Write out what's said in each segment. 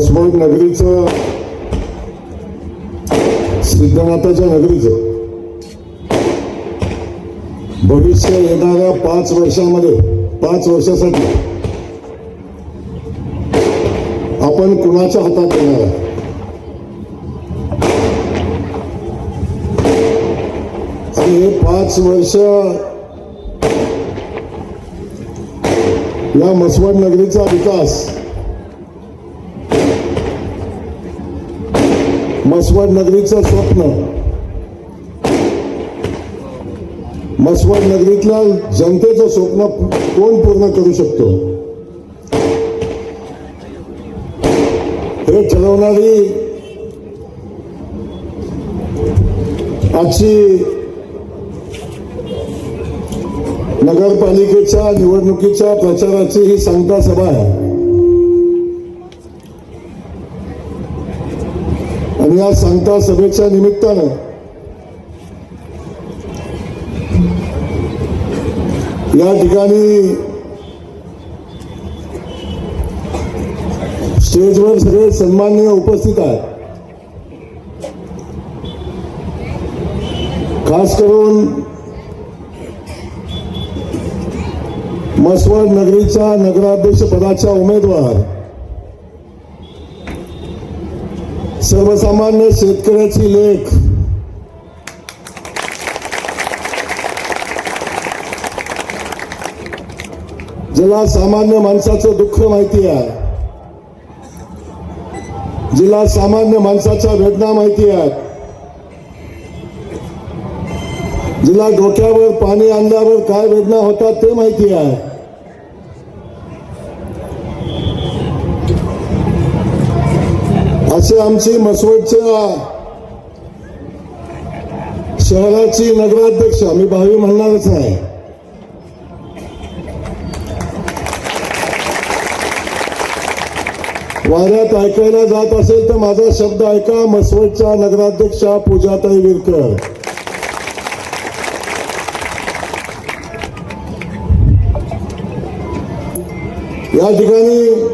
मसवड नगरीचं, सिद्धनाथाच्या नगरीचं भविष्य येणाऱ्या 5 वर्षामध्ये, 5 वर्षासाठी आपण कुणाच्या हातात येणार आहे? आणि हे 5 वर्ष या मसवड नगरीचा विकास, मसवड नगरीचं स्वप्न, मसवड नगरीतल्या जनतेचं स्वप्न कोण पूर्ण करू शकतो हे ठरवणारी आजची नगरपालिकेच्या निवडणुकीच्या प्रचाराची ही सांगता सभा आहे. आणि या सांगता सभेच्या निमित्तानं या ठिकाणी स्टेजवर सगळे सन्माननीय उपस्थित आहेत. खास करून मसवड नगरीच्या नगराध्यक्ष पदाच्या उमेदवार, सर्वसामान्य शेतकऱ्याची लेख, जिला सामान्य माणसाचं दुःख माहिती आहे, जिला सामान्य माणसाच्या वेदना माहिती आहेत, जिला डोक्यावर पाणी आणल्यावर काय वेदना होतात ते माहिती आहे, असे आमची मसवडच्या शहराची नगराध्यक्ष, मी भावी म्हणणारच आहे, वाऱ्यात ऐकायला जात असेल तर माझा शब्द ऐका. मसवडच्या नगराध्यक्षा पूजाताई विरकर. या ठिकाणी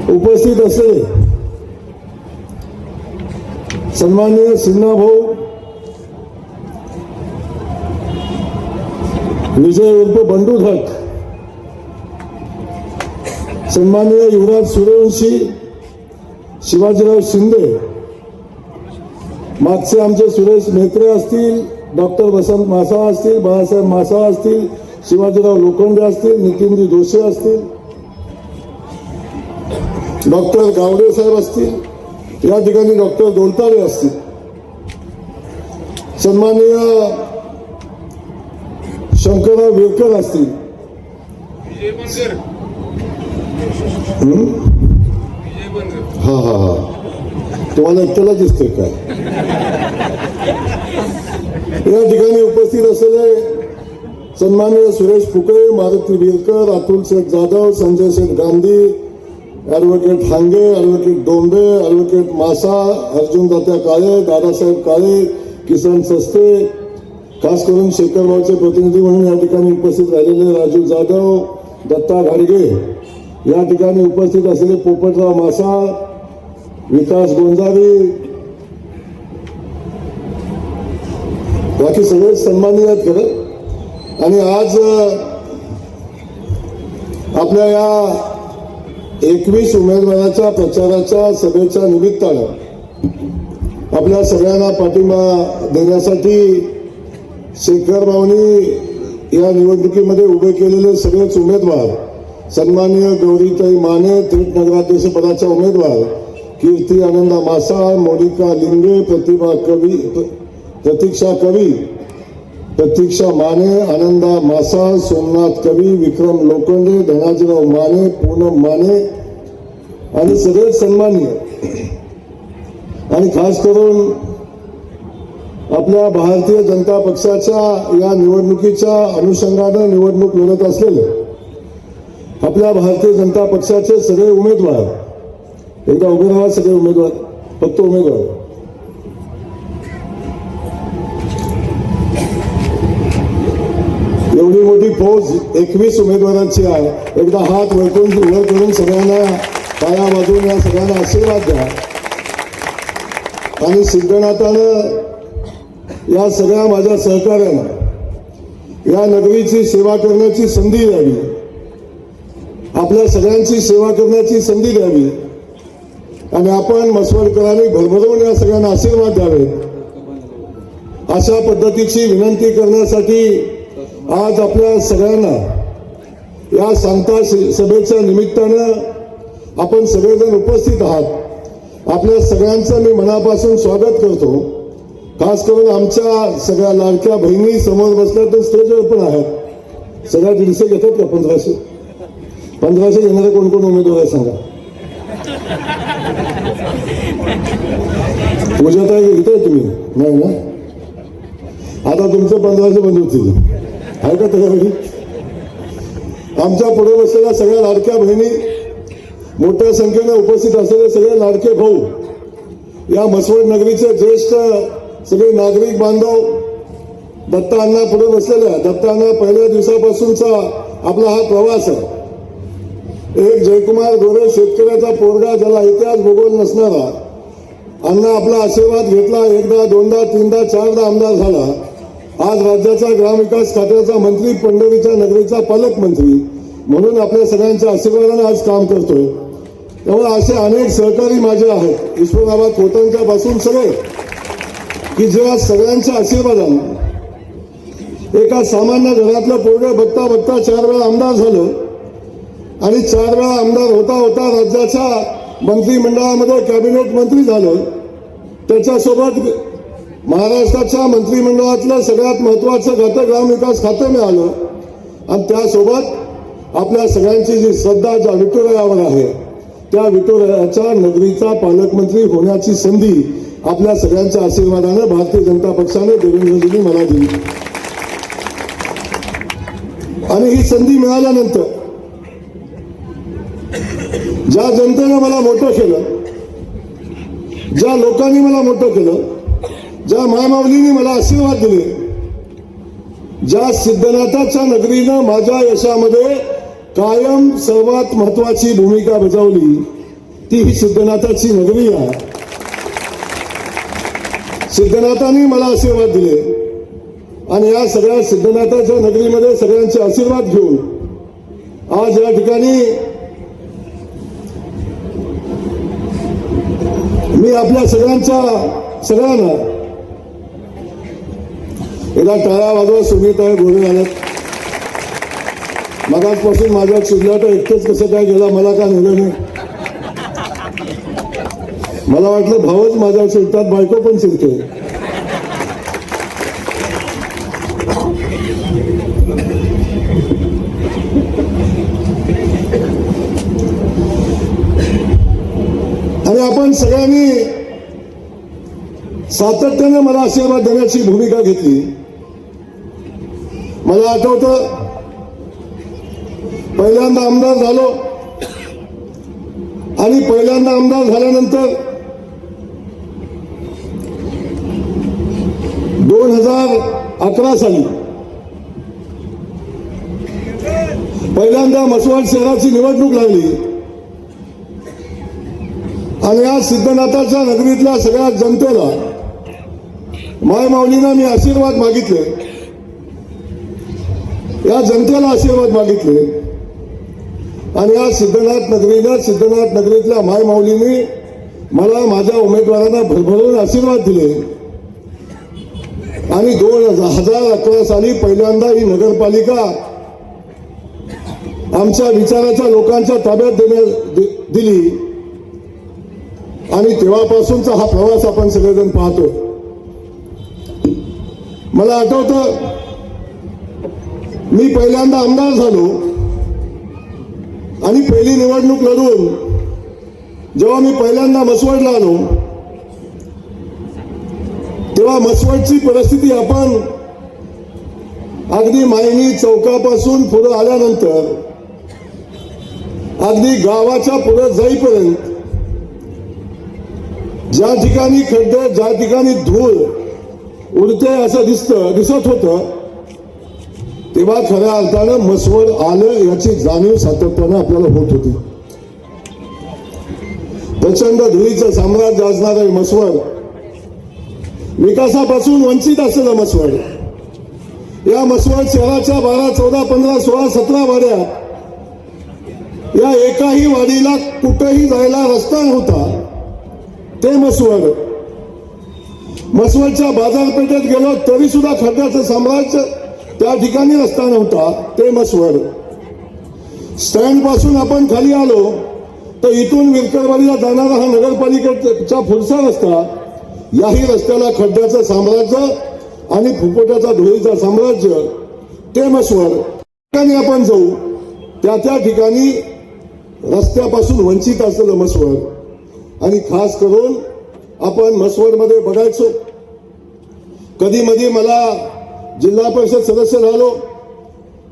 उपस्थित असले सन्माननीय सिन्हा भाऊ विजय उर्फ बंडू धट, सन्माननीय युवराज सूर्यवंशी, शिवाजीराव शिंदे, मागचे आमचे सुरेश मेत्रे असतील, डॉक्टर वसंत मासा असतील, बाळासाहेब मासा असतील, शिवाजीराव लोखंडे असतील, नितीनजी जोशी असतील, डॉक्टर गावडे साहेब असतील, या ठिकाणी डॉक्टर दोलतारे असतील, सन्माननीय शंकरराव विरकर असतील, हा हा हा तुम्हाला एकट्याला दिसतोय काय? या ठिकाणी उपस्थित असलेले सन्माननीय सुरेश फुके, मारुती विरकर, अतुल शेठ जाधव, संजय शेठ Gandhi, advocate हांगे, advocate Dombe, advocate मासा, अर्जुन दात्या काळे, दादासाहेब काळे, किसन सस्ते, खास करून शेखरबावचे प्रतिनिधी म्हणून या ठिकाणी उपस्थित राहिलेले राजू जाधव, दत्ता घाडगे, या ठिकाणी उपस्थित असलेले पोपटराव मासा, विकास गोंजारी, बाकी सगळे सन्माननीय आहेत खरं. आणि आज आपल्या या 21 उमेदवाराच्या प्रचाराच्या सभेच्या निमित्तानं आपल्या सगळ्यांना पाठिंबा देण्यासाठी शेखरबावनी या निवडणुकीमध्ये उभे केलेले सगळेच उमेदवार, सन्माननीय गौरीताई माने थेट नगराध्यक्ष पदाच्या उमेदवार, कीर्ती आनंदा मासा, मोनिका लिंगे, प्रतीक्षा माने, आनंदा मासा, सोमनाथ कवी, विक्रम लोखंडे, धनाजीराव माने, पूनम माने आणि सगळेच सन्माननीय. आणि खास करून आपल्या भारतीय जनता पक्षाच्या या निवडणुकीच्या अनुषंगाने निवडणूक लढत असलेले आपल्या भारतीय जनता पक्षाचे सगळे उमेदवार, एकदा उभे राहा सगळे उमेदवार, फक्त उमेदवार, एवढी मोठी फौज 21 उमेदवारांची आहे. एकदा हात वर करून सगळ्यांना पाया वाजवून या सगळ्यांना आशीर्वाद द्या आणि सिद्धनाथानं या सगळ्या माझ्या सहकार्यांना या नगरीची सेवा करण्याची संधी द्यावी, आपल्या सगळ्यांची सेवा करण्याची संधी द्यावी आणि आपण मसवडकरांनी भरभरून या सगळ्यांना आशीर्वाद द्यावेत अशा पद्धतीची विनंती करण्यासाठी आज आपल्या सगळ्यांना या सांगता सभेच्या निमित्तानं आपण सगळेजण उपस्थित आहात. आपल्या सगळ्यांचं मी मनापासून स्वागत करतो. खास करून आमच्या सगळ्या लाडक्या बहिणी समोर बसल्या तर स्टेजवर पण आहेत. सगळ्या 150 घेतात का? 1500 घेणारे कोण कोण उमेदवार आहे सांगा. पूजाताई घेताय तुम्ही? नाही ना. आता तुमचं 1500 बंद होतील. आहे का त्याच्यासाठी? आमच्या पुढे बसलेल्या सगळ्या लाडक्या बहिणी, मोठ्या संख्येने उपस्थित असलेले सगळे लाडके भाऊ, या मसवड नगरीचे ज्येष्ठ सगळे नागरिक बांधव, दत्ता अण्णा पुढे बसलेल्या, दत्ता अण्णा पहिल्या दिवसापासूनचा आपला हा प्रवास आहे. एक जयकुमार गोरे शेतकऱ्याचा पोरगा, ज्याला इतिहास भूगोल नसणारा अण्णा आपला आशीर्वाद घेतला. एकदा, दोनदा, तीनदा, चारदा आमदार झाला. आज राज्याचा ग्रामविकास खात्याचा मंत्री, पंढरीच्या नगरीचा पालकमंत्री म्हणून आपल्या सगळ्यांच्या आशीर्वादाने आज काम करतोय. त्यामुळे असे अनेक सहकारी माझे आहेत, ईश्वराबाद खोतांच्या पासून सगळे, की जे आज सगळ्यांच्या आशीर्वादाने एका सामान्य घरातलं पोरगं बघता बघता 4 वेळा आमदार झालं आणि 4 वेळा आमदार होता होता राज्याच्या मंत्रिमंडळामध्ये कॅबिनेट मंत्री झालं. त्याच्यासोबत महाराष्ट्राच्या मंत्रिमंडळातलं सगळ्यात महत्वाचं खातं ग्रामविकास खातं मिळालं आणि त्यासोबत आपल्या सगळ्यांची जी श्रद्धा ज्या विठुरायावर आहे त्या विठुरायाच्या नगरीचा पालकमंत्री होण्याची संधी आपल्या सगळ्यांच्या आशीर्वादानं भारतीय जनता पक्षाने देवेंद्रजींनी मला दिली. आणि ही संधी मिळाल्यानंतर ज्या जनतेनं मला मोठं केलं, ज्या लोकांनी मला मोठं केलं, ज्या मायमाऊलींनी मला आशीर्वाद दिले, ज्या सिद्धनाथाच्या नगरीनं माझ्या यशामध्ये कायम सर्वात महत्वाची भूमिका बजावली, ती ही सिद्धनाथाची नगरी आहे. सिद्धनाथांनी मला आशीर्वाद दिले आणि या सगळ्या सिद्धनाथाच्या नगरीमध्ये सगळ्यांचे आशीर्वाद घेऊन आज या ठिकाणी मी आपल्या सगळ्यांना एकदा टाळ्या वाजवा. सुनीताई गोरे आल्यात. मगाचपासून माझ्या चिडल्या तर एकटेच कसं काय गेला, मला काय नेलं नाही. मला वाटलं भावच माझ्यावर चिडतात, बायको पण चिडते. आणि आपण सगळ्यांनी सातत्याने मला आशीर्वाद देण्याची भूमिका घेतली. मला आठवतं पहिल्यांदा आमदार झालो आणि पहिल्यांदा आमदार झाल्यानंतर 2011 साली पहिल्यांदा मसवड शहराची निवडणूक लागली आणि या सिद्धनाथाच्या नगरीतल्या सगळ्या जनतेला मायमाऊलींना मी आशीर्वाद मागितले, या जनतेला आशीर्वाद मागितले आणि या सिद्धनाथ नगरीतल्या मायमाऊलींनी मला माझ्या उमेदवारांना भरभरून आशीर्वाद दिले आणि 2011 साली पहिल्यांदा ही नगरपालिका आमच्या विचाराच्या लोकांच्या ताब्यात दिली आणि तेव्हापासूनचा हा प्रवास आपण सगळेजण पाहतो. मला आठवतं मी पहिल्यांदा आमदार झालो आणि पहिली निवडणूक लढून जेव्हा मी पहिल्यांदा मसवडला आलो तेव्हा मसवडची परिस्थिती आपण अगदी मायनी चौकापासून पुढे आल्यानंतर अगदी गावाच्या पुढे जाईपर्यंत ज्या ठिकाणी खड्डे, ज्या ठिकाणी धूळ उडते असं दिसत होतं तेव्हा खऱ्या अर्थानं मसवड आलं याची जाणीव सातत्यानं आपल्याला होत होती. प्रचंड धुळीचं साम्राज्य असणारं मसवड, विकासापासून वंचित असलेलं मसवड, या मसवड शहराच्या 12, 14, 15, 16, 17 वाड्यात या एकाही वाडीला कुठेही जायला रस्ता नव्हता. ते मसवडच्या बाजारपेठेत गेलो तरी सुद्धा खड्ड्याचं साम्राज्य, त्या ठिकाणी रस्ता नव्हता. ते मसवड स्टँड पासून आपण खाली आलो तर इथून विरकरवाडीला जाणारा हा नगरपालिकेचा पुढचा रस्ता, याही रस्त्याला खड्ड्याचं साम्राज्य आणि फुफुट्याचा धुळीचा साम्राज्य. ते मसवड ठिकाणी आपण जाऊ त्या ठिकाणी रस्त्यापासून वंचित असलेलं मसवड. आणि खास करून आपण मसवडमध्ये बघायचो, कधी मधी मला जिल्हा परिषद सदस्य झालो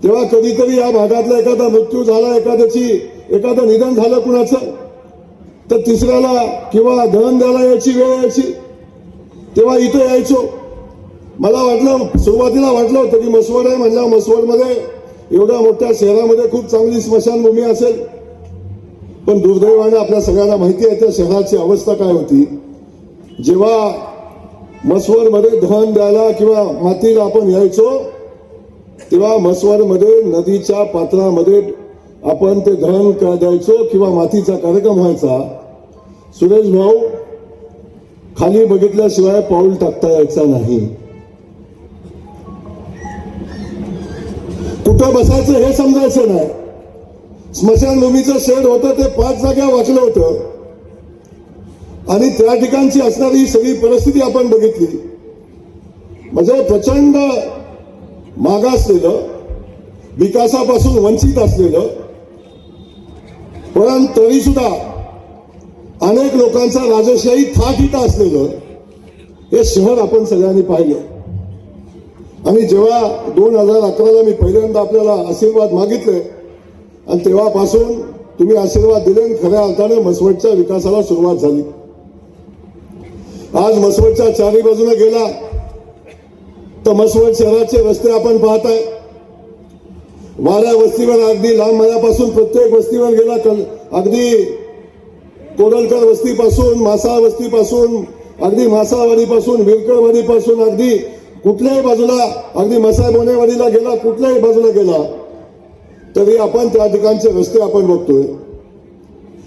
तेव्हा कधीतरी या भागातला एखादा मृत्यू झाला, एखादं निधन झालं कुणाचं, तर तिसऱ्याला किंवा दहन द्यायला यायची वेळ यायची, तेव्हा इथं यायचो. मला सुरुवातीला वाटलं होतं की मसवड आहे म्हणलं, मसवडमध्ये एवढ्या मोठ्या शहरामध्ये खूप चांगली स्मशानभूमी असेल. पण दुर्दैवाने आपल्या सगळ्यांना माहिती आहे त्या शहराची अवस्था काय होती. जेव्हा मसवडमध्ये दहन द्यायला किंवा मातीला आपण यायचो तेव्हा मसवडमध्ये नदीच्या पात्रामध्ये आपण ते दहन द्यायचो किंवा मातीचा कार्यक्रम व्हायचा. सुरेश भाऊ, खाली बघितल्याशिवाय पाऊल टाकता यायचा नाही. कुठं बसायचं हे समजायचं नाही. स्मशानभूमीचं शेड होतं ते 5 जागा वाचलं होतं आणि त्या ठिकाणची असणारी ही सगळी परिस्थिती आपण बघितली. म्हणजे प्रचंड मागासलेलं, विकासापासून वंचित असलेलं, पण तरी सुद्धा अनेक लोकांचा राजशाही थाट इथं असलेलं हे शहर आपण सगळ्यांनी पाहिलं. आणि जेव्हा 2011ला मी पहिल्यांदा आपल्याला आशीर्वाद मागितले आणि तेव्हापासून तुम्ही आशीर्वाद दिले आणि खऱ्या अर्थाने मसवडच्या विकासाला सुरुवात झाली. आज मसवडच्या चारी बाजूने गेला तर मसवड शहराचे रस्ते आपण पाहताय. वाड्या वस्तीवर अगदी लांब मळ्यापासून प्रत्येक वस्तीवर गेला, अगदी कोडलकर वस्तीपासून, मासाळ वस्तीपासून, अगदी मासाळवाडीपासून, विरकरवाडीपासून, अगदी कुठल्याही बाजूला, अगदी मसायबोनेवाडीला गेला, कुठल्याही बाजूला गेला तरी आपण त्या ठिकाणचे रस्ते आपण बघतोय.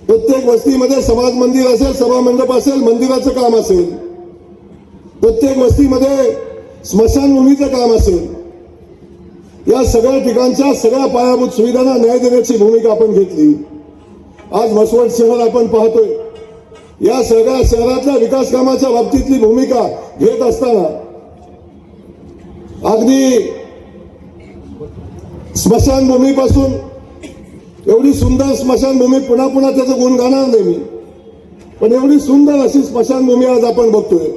प्रत्येक वस्तीमध्ये समाज मंदिर असेल, सभा मंडप असेल, मंदिराचं काम असेल, प्रत्येक वस्तीमध्ये स्मशानभूमीचं काम असेल, या सगळ्या ठिकाणच्या सगळ्या पायाभूत सुविधांना न्याय देण्याची भूमिका आपण घेतली. आज मसवड शहर आपण पाहतोय. या सगळ्या शहरातल्या विकास कामाच्या बाबतीतली भूमिका घेत असताना अगदी स्मशानभूमीपासून, एवढी सुंदर स्मशानभूमी, पुन्हा पुन्हा त्याचं गुण गाणार नाही मी, पण एवढी सुंदर अशी स्मशानभूमी आज आपण बघतोय.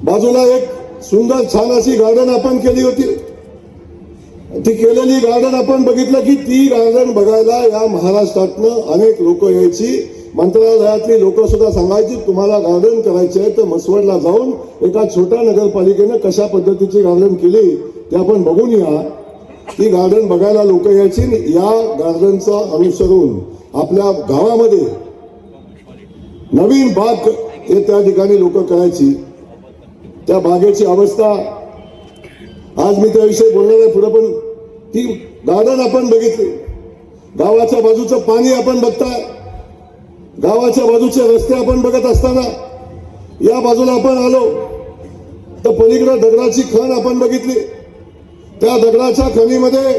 बाजूला एक सुंदर छान अशी गार्डन आपण केली होती. ती केलेली गार्डन आपण बघितलं की ती गार्डन बघायला या महाराष्ट्रातनं अनेक लोक यायची. मंत्रालयातली लोक सुद्धा सांगायची तुम्हाला गार्डन करायचे आहे तर मसवडला जाऊन एका छोट्या नगरपालिकेनं कशा पद्धतीची गार्डन केली ते आपण बघून या. ती गार्डन बघायला लोक यायची. या गार्डनचं अनुसरून आपल्या गावामध्ये नवीन बाग हे त्या ठिकाणी लोक करायची. त्या बागेची अवस्था आज मी त्याविषयी बोलणार आहे पुढे, पण ती गार्डन आपण बघितली. गावाच्या बाजूचं पाणी आपण बघताय, गावाच्या बाजूचे रस्ते आपण बघत असताना या बाजूला आपण आलो तर पलीकडे दगडाची खण आपण बघितली. त्या दगडाच्या खणीमध्ये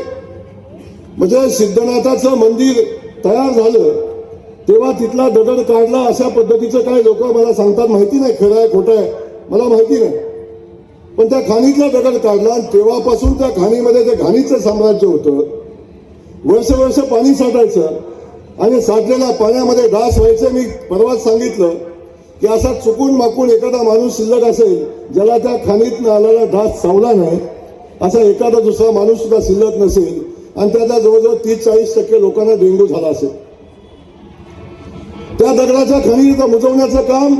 म्हणजे सिद्धनाथाचं मंदिर तयार झालं तेव्हा तिथला दगड काढला अशा पद्धतीचं काय लोक मला सांगतात, माहिती नाही खरं आहे खोटं आहे मला माहिती नाही, पण त्या खाणीतला दगड काढला आणि तेव्हापासून त्या खाणीमध्ये ते घाणीचं साम्राज्य होतं. वर्ष पाणी साठायचं आणि साठलेल्या पाण्यामध्ये डास व्हायचे. मी परवाच सांगितलं की असा चुकून माकून एखादा माणूस शिल्लक असेल ज्याला त्या खाणीतनं आलेला डास चावला नाही, असा एखादा दुसरा माणूस सुद्धा शिल्लक नसेल आणि त्याचा जवळजवळ 30-40% लोकांना डेंग्यू झाला असेल. त्या दगडाच्या खाणीचं मुजवण्याचं काम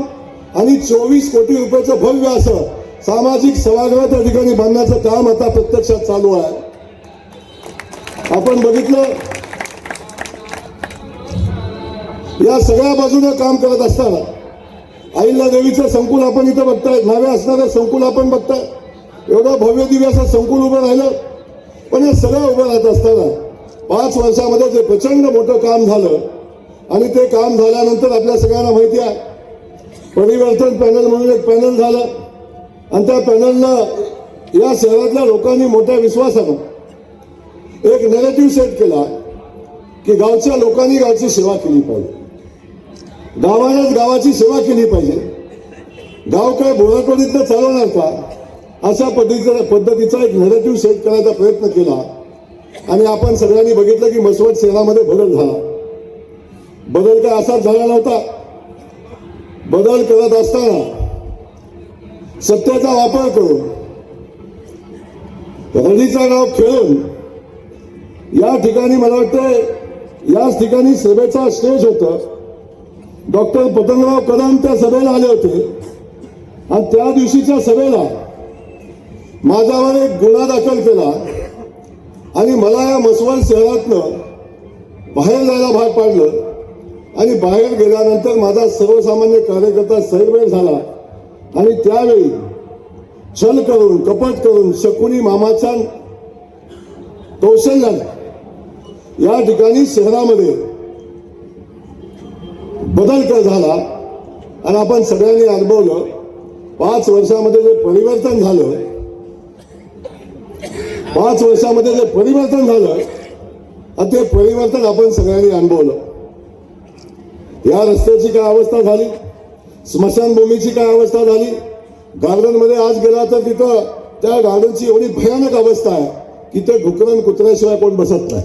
आणि 24 कोटी रुपयाचं भव्य असं सामाजिक सभागृह त्या ठिकाणी बांधण्याचं काम आता प्रत्यक्षात चालू आहे. आपण बघितलं या सगळ्या बाजूने काम करत असताना अहिल्या देवीचं संकुल आपण इथं बघताय, नवे असणारं संकुल आपण बघताय, एवढं भव्य दिव्य असं संकुल उभं राहिलं. पण हे सगळं उभं राहत असताना 5 वर्षामध्ये जे प्रचंड मोठं काम झालं आणि ते काम झाल्यानंतर आपल्या सगळ्यांना माहिती आहे परिवर्तन पॅनल म्हणून एक पॅनल झालं आणि त्या पॅनलनं या शहरातल्या लोकांनी मोठ्या विश्वासानं एक नॅरेटिव्ह सेट केला की गावच्या लोकांनी गावची सेवा केली पाहिजे, गावानेच गावाची सेवा केली पाहिजे, गाव काय बोराटोरीतनं चालवणार का, अशा पद्धतीचा एक नॅरेटिव्ह सेट करायचा प्रयत्न केला. आणि आपण सगळ्यांनी बघितलं की मसवड शहरामध्ये बदल झाला. बदल काय असाच झाला नव्हता. बदल करत असताना सत्याचा वापर करून रडीचा डाव खेळून या ठिकाणी मला वाटतं याच ठिकाणी सभेचा स्टेज होतं. डॉक्टर पतंगराव कदम त्या सभेला आले होते आणि त्या दिवशीच्या सभेला माझ्यावर एक गुन्हा दाखल केला आणि मला या मसवड शहरातनं बाहेर जायला भाग पाडलं. आणि बाहेर गेल्यानंतर माझा सर्वसामान्य कार्यकर्ता सैरभैर झाला आणि त्यावेळी छल करून कपट करून शकुनी मामाच्या कौशल्याने या ठिकाणी शहरामध्ये बदल झाला. आणि आपण सगळ्यांनी अनुभवलं 5 वर्षामध्ये जे परिवर्तन झालं, 5 वर्षामध्ये जे परिवर्तन झालं ते परिवर्तन आपण सगळ्यांनी अनुभवलं. या रस्त्याची काय अवस्था झाली, स्मशानभूमीची काय अवस्था झाली, गार्डनमध्ये आज गेला तर तिथं त्या गार्डनची एवढी भयानक अवस्था आहे की ते डुकरन कुत्र्याशिवाय कोण बसत नाही.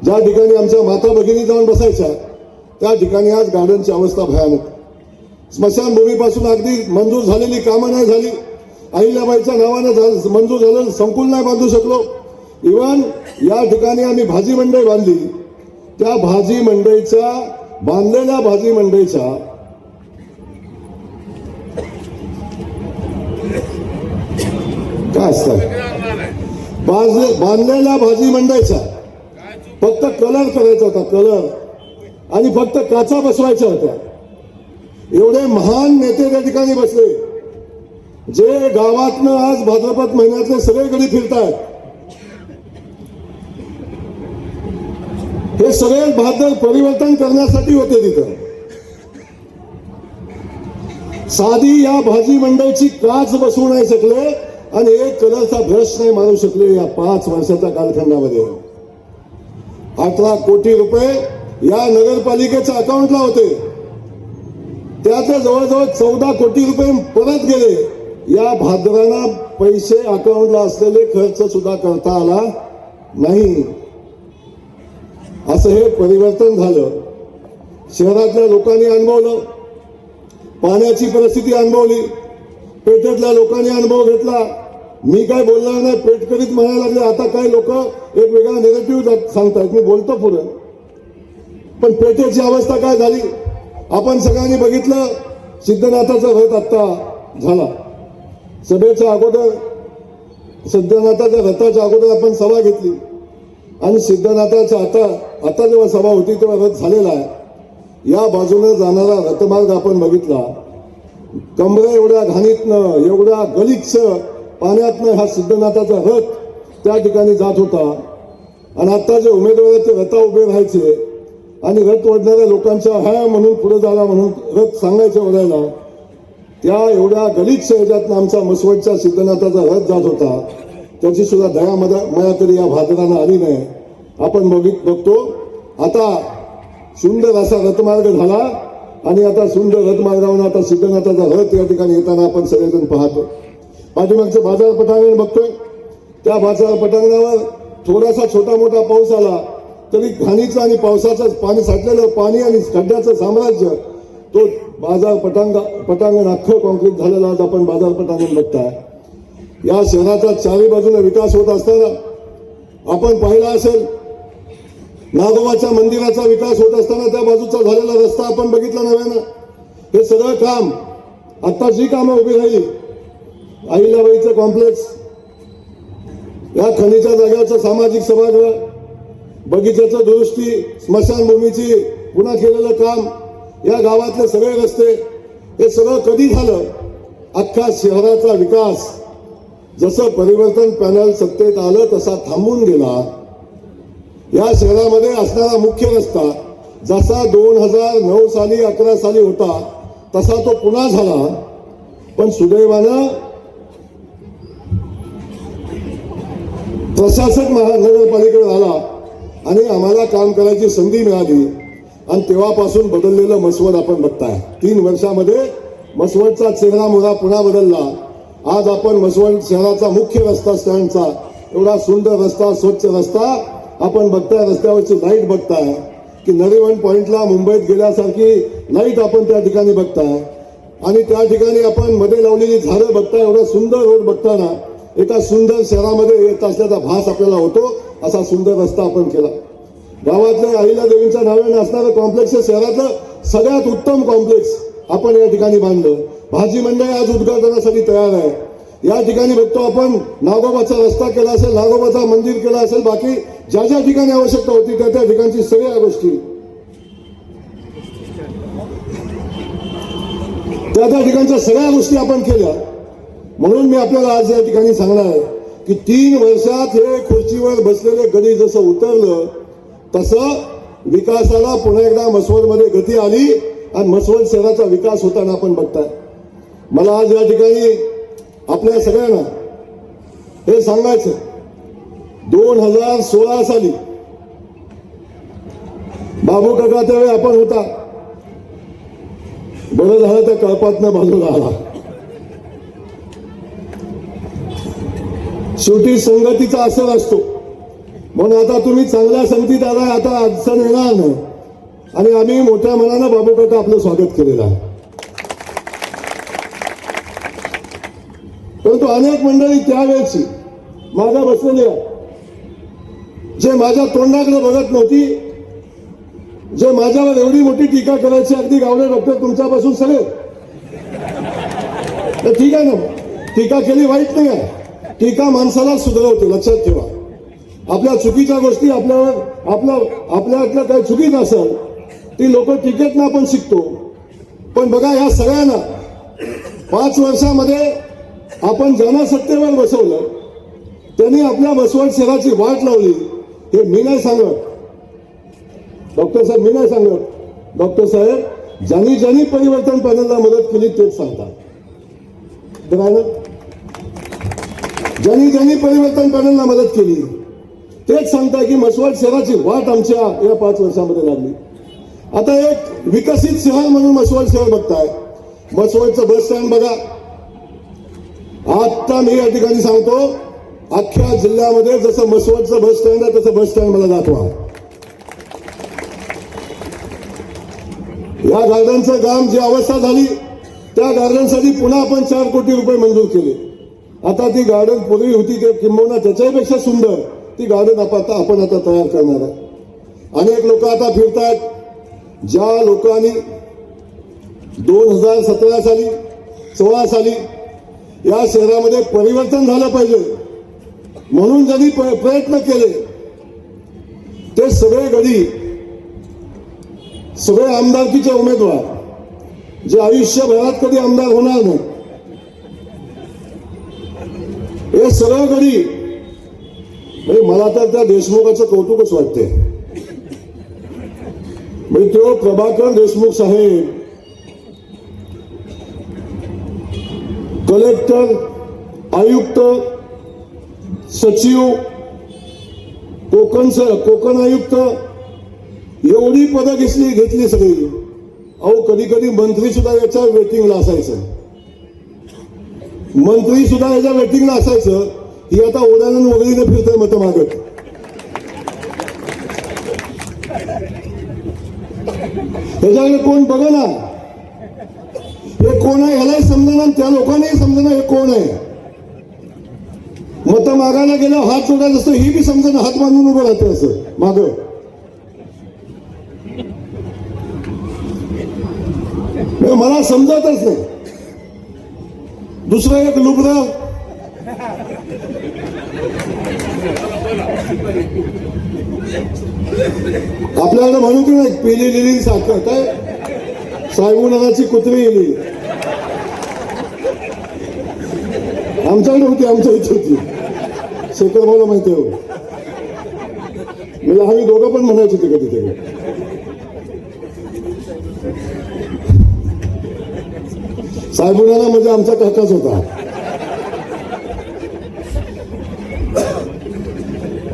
ज्या ठिकाणी आमच्या माता भगिनी जाऊन बसायच्या त्या ठिकाणी आज गार्डनची अवस्था भयानक. स्मशानभूमीपासून अगदी मंजूर झालेली कामं नाही झाली, अहिल्याबाईच्या नावानं मंजूर झालेलं संकुल नाही बांधू शकलो. इव्हन या ठिकाणी आम्ही भाजी मंडई बांधली, त्या भाजी मंडईच्या बांधलेल्या भाजी मंडईच्या काय असतात बांधलेल्या भाजी मंडईचा फक्त कलर करायचा होता, कलर, आणि फक्त काचा बसवायच्या होत्या. एवढे महान नेते त्या ठिकाणी बसले जे गावातनं आज भाद्रपद महिन्यातले सगळीकडे फिरतायत. हे सगळे भाद्र परिवर्तन करण्यासाठी होते तिथं. साधी या भाजी मंडईची काच बसवू नाही शकले आणि एक कलरचा ब्रश नाही मारू शकले. या 5 वर्षाच्या कालखंडामध्ये 18 कोटी रुपये या नगरपालिकेच्या अकाउंटला होते. त्याचे जवळजवळ 14 कोटी रुपये परत गेले. या भाद्रांना पैसे अकाउंटला असलेले खर्च सुद्धा करता आला नाही. असं हे परिवर्तन झालं. शहरातल्या लोकांनी अनुभवलं, पाण्याची परिस्थिती अनुभवली, पेठेतल्या लोकांनी अनुभव घेतला. मी काय बोलणार नाही, पेठकरीत म्हणायला लागले. आता काय लोक एक वेगळा नेगेटिव्ह सांगतायत, मी बोलतो पुढे. पण पेठेची अवस्था काय झाली आपण सगळ्यांनी बघितलं. सिद्धनाथाचा रथ आत्ता झाला. सभेच्या अगोदर सिद्धनाथाच्या रथाच्या अगोदर आपण सभा घेतली आणि सिद्धनाथाच्या आता जेव्हा सभा होती तेव्हा रथ झालेला आहे. या बाजूने जाणारा रथमार्ग आपण बघितला. कमरे एवढ्या घाणीतनं एवढ्या गलिच्छ पाण्यातनं हा सिद्धनाथाचा रथ त्या ठिकाणी जात होता. आणि आता जे उमेदवाराचे रथा उभे राहायचे आणि रथ ओढणाऱ्या लोकांच्या ह्या म्हणून पुढे झाला म्हणून रथ सांगायचे ओढायला, त्या एवढ्या गलिच्छ ह्याच्यातनं आमचा मसवडच्या सिद्धनाथाचा रथ जात होता. त्याची सुद्धा दया मया तरी या भाद्रांना आली नाही. आपण बघतो आता सुंदर असा रथमार्ग झाला आणि आता सुंदर रथमार्गावरून आता सिद्धनाथाचा रथ या ठिकाणी येताना आपण सगळेजण पाहतो. पाठीमागचं बाजार पटांगण बघतोय. त्या बाजार पटांगणावर थोडासा छोटा मोठा पाऊस आला तरी घाणीचं आणि पावसाचं पाणी साठलेलं पाणी आणि खड्ड्याचं साम्राज्य, तो बाजार पटांगण अख्खं कॉन्क्रीट झालेलं आज आपण बाजार पटांगण बघताय. या शहराचा चारी बाजूने विकास होत असताना आपण पाहिला असेल नागोबाच्या मंदिराचा विकास होत असताना त्या बाजूचा झालेला रस्ता आपण बघितला नव्यानं. हे सगळं काम आता जी कामं उभी राहिली, अहिल्याबाईचं कॉम्प्लेक्स, या खनिच्या जागेवरचं सामाजिक सभागृह, बगीच्याचं दुरुस्ती, स्मशानभूमीची पुन्हा केलेलं काम, या गावातले सगळे रस्ते, हे सगळं कधी झालं? अख्ख्या शहराचा विकास जसं परिवर्तन पॅनल सत्तेत आलं तसा थांबून गेला. या शहरामध्ये असणारा मुख्य रस्ता जसा 2009 साली 11 साली होता तसा तो पुन्हा झाला. पण सुदैवानं प्रशासक महानगरपालिकेवर आला आणि आम्हाला काम करायची संधी मिळाली आणि तेव्हापासून बदललेलं मसवड आपण बघताय. 3 वर्षामध्ये मसवडचा चेहरा मोहरा पुन्हा बदलला. आज आपण मसवड शहराचा मुख्य रस्ता स्टँडचा एवढा सुंदर रस्ता, स्वच्छ रस्ता आपण बघताय. रस्त्यावरची लाईट बघताय की नरिमन पॉइंटला मुंबईत गेल्यासारखी लाईट आपण त्या ठिकाणी बघताय. आणि त्या ठिकाणी आपण मध्ये लावलेली झाडं बघताय. एवढा सुंदर रोड बघताना एका सुंदर शहरामध्ये येत असल्याचा भास आपल्याला होतो. असा सुंदर रस्ता आपण केला. गावातल्या अहिल्यादेवींच्या नावाने असणारं कॉम्प्लेक्स शहरातलं सगळ्यात उत्तम कॉम्प्लेक्स आपण या ठिकाणी बांधलं. भाजी मंडई आज उद्घाटनासाठी तयार आहे. या ठिकाणी बघतो आपण नागोबाचा रस्ता केला असेल, नागोबाचा मंदिर केला असेल, बाकी ज्या ज्या ठिकाणी आवश्यकता होती त्या त्या ठिकाणची सगळ्या गोष्टी त्या त्या ठिकाणच्या सगळ्या गोष्टी आपण केल्या. म्हणून मी आपल्याला आज या ठिकाणी सांगणार आहे की 3 वर्षात हे खुर्चीवर बसलेले गडी जसं उतरलं तसं विकासाला पुन्हा एकदा मसवडमध्ये गती आली आणि मसवड शहराचा विकास होताना आपण बघताय. मला आज या ठिकाणी आपल्या सगळ्यांना हे सांगायचं, 2016 साली बाबू काका त्यावेळी आपण होता. बरं झालं त्या कळपातनं बाजूला आला. शेवटी संगतीचा असर असतो. म्हणून आता तुम्ही चांगल्या संगतीत आलाय, आता अडचण येणार नाही. आणि आम्ही मोठ्या मनानं बाबू काका आपलं स्वागत केलेलं आहे. परंतु अनेक मंडळी त्यावेळेची माझ्या बसलेली आहे, जे माझ्या तोंडाकडे बघत नव्हती, जे माझ्यावर एवढी मोठी टीका करायची, अगदी गावडे डॉक्टर तुमच्यापासून सगळे. तर ठीक आहे ना, टीका केली वाईट नाही आहे. टीका माणसाला सुधारवते, लक्षात ठेवा. आपल्या चुकीच्या गोष्टी आपल्यातल्या काही चुकीच असेल ती लोक टीकेतनं आपण शिकतो. पण बघा, या सगळ्यांना 5 वर्षामध्ये आपण ज्यांना सत्तेवर बसवलं त्यांनी आपल्या मसवड शहराची वाट लावली. हे मी नाही सांगत डॉक्टर साहेब, मी नाही सांगत. डॉक्टर साहेब ज्यांनी ज्यांनी परिवर्तन पॅनलला मदत केली तेच सांगतात. ज्यांनी ज्यांनी परिवर्तन पॅनलला मदत केली तेच सांगताय की मसवड शहराची वाट आमच्या या 5 वर्षामध्ये लागली. आता एक विकसित शहर म्हणून मसवड शहर बघताय. मसवडचं बस स्टँड बघा. आता मी या ठिकाणी सांगतो, अख्ख्या जिल्ह्यामध्ये जसं मसवडचं बस स्टँड आहे तसं बस स्टँड मला दाखवा. या गार्डनचं काम जी अवस्था झाली त्या गार्डनसाठी पुन्हा आपण 4 कोटी रुपये मंजूर केले. आता ती गार्डन पूर्वी होती ते किंबहुना त्याच्यापेक्षा सुंदर ती गार्डन आपण आता तयार करणार आहे. अनेक लोक आता फिरतात. ज्या लोकांनी 2017 साली 16 साली या शहरामध्ये परिवर्तन झालं पाहिजे म्हणून ज्यांनी प्रयत्न केले ते सगळे गडी, सगळे आमदारकीचे उमेदवार जे आयुष्यभरात कधी आमदार होणार नाही, हे सगळं गडी, म्हणजे मला तर त्या देशमुखाचं कौतुकच वाटते. म्हणजे तो प्रभाकर देशमुख साहेब कलेक्टर, आयुक्त, सचिव, कोकण आयुक्त एवढी पदं घेतली सगळी. अहो कधी कधी मंत्री सुद्धा याच्या वेटिंगला असायचं. मंत्री सुद्धा याच्या वेटिंगला असायचं. ही आता ओढ्यानं वगैरे फिरतंय मत मागत. त्याच्याकडे कोण बघ ना, हे कोण आहे ह्यालाही समजणार, त्या लोकांनाही समजणार हे कोण आहे. मत मागायला गेलं हात जोडायचं असतं, ही बी समजणं, हात बांधून उभं राहते असं माग. मला समजतच नाही. दुसरं एक लुबडं आपल्याला म्हणू की नाही, पेली लिहिली साखर काय साहेबुनाची कुत्री येली, आमच्याकडे होती, आमच्या इथे होती. शेखर भाऊला माहिती आहे, म्हणजे आम्ही दोघं पण म्हणायचो ते कधी तरी. साहेबुनाना म्हणजे आमचा काकाच होता.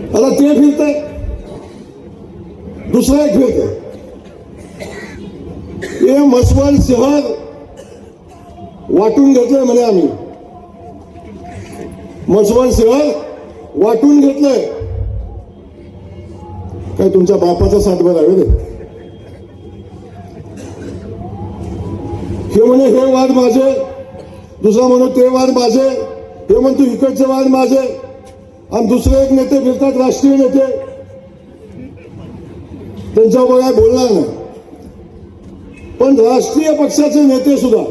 आता ते फिरतंय, दुसरं एक फिरतंय. हे म्हसवड शहर वाटून घेतलंय म्हणे आम्ही, म्हसवड शहर वाटून घेतलंय. काय तुमच्या बापाचा सातबार आहे रे? हे म्हणे हे वाद माझे, दुसरा म्हणून ते वाद माझे, हे म्हणतो इकडचे वाद माझे. आणि दुसरे एक नेते फिरतात, राष्ट्रीय नेते, त्यांच्यावर काय बोलणार नाही. पण राष्ट्रीय पक्षाचे नेते सुद्धा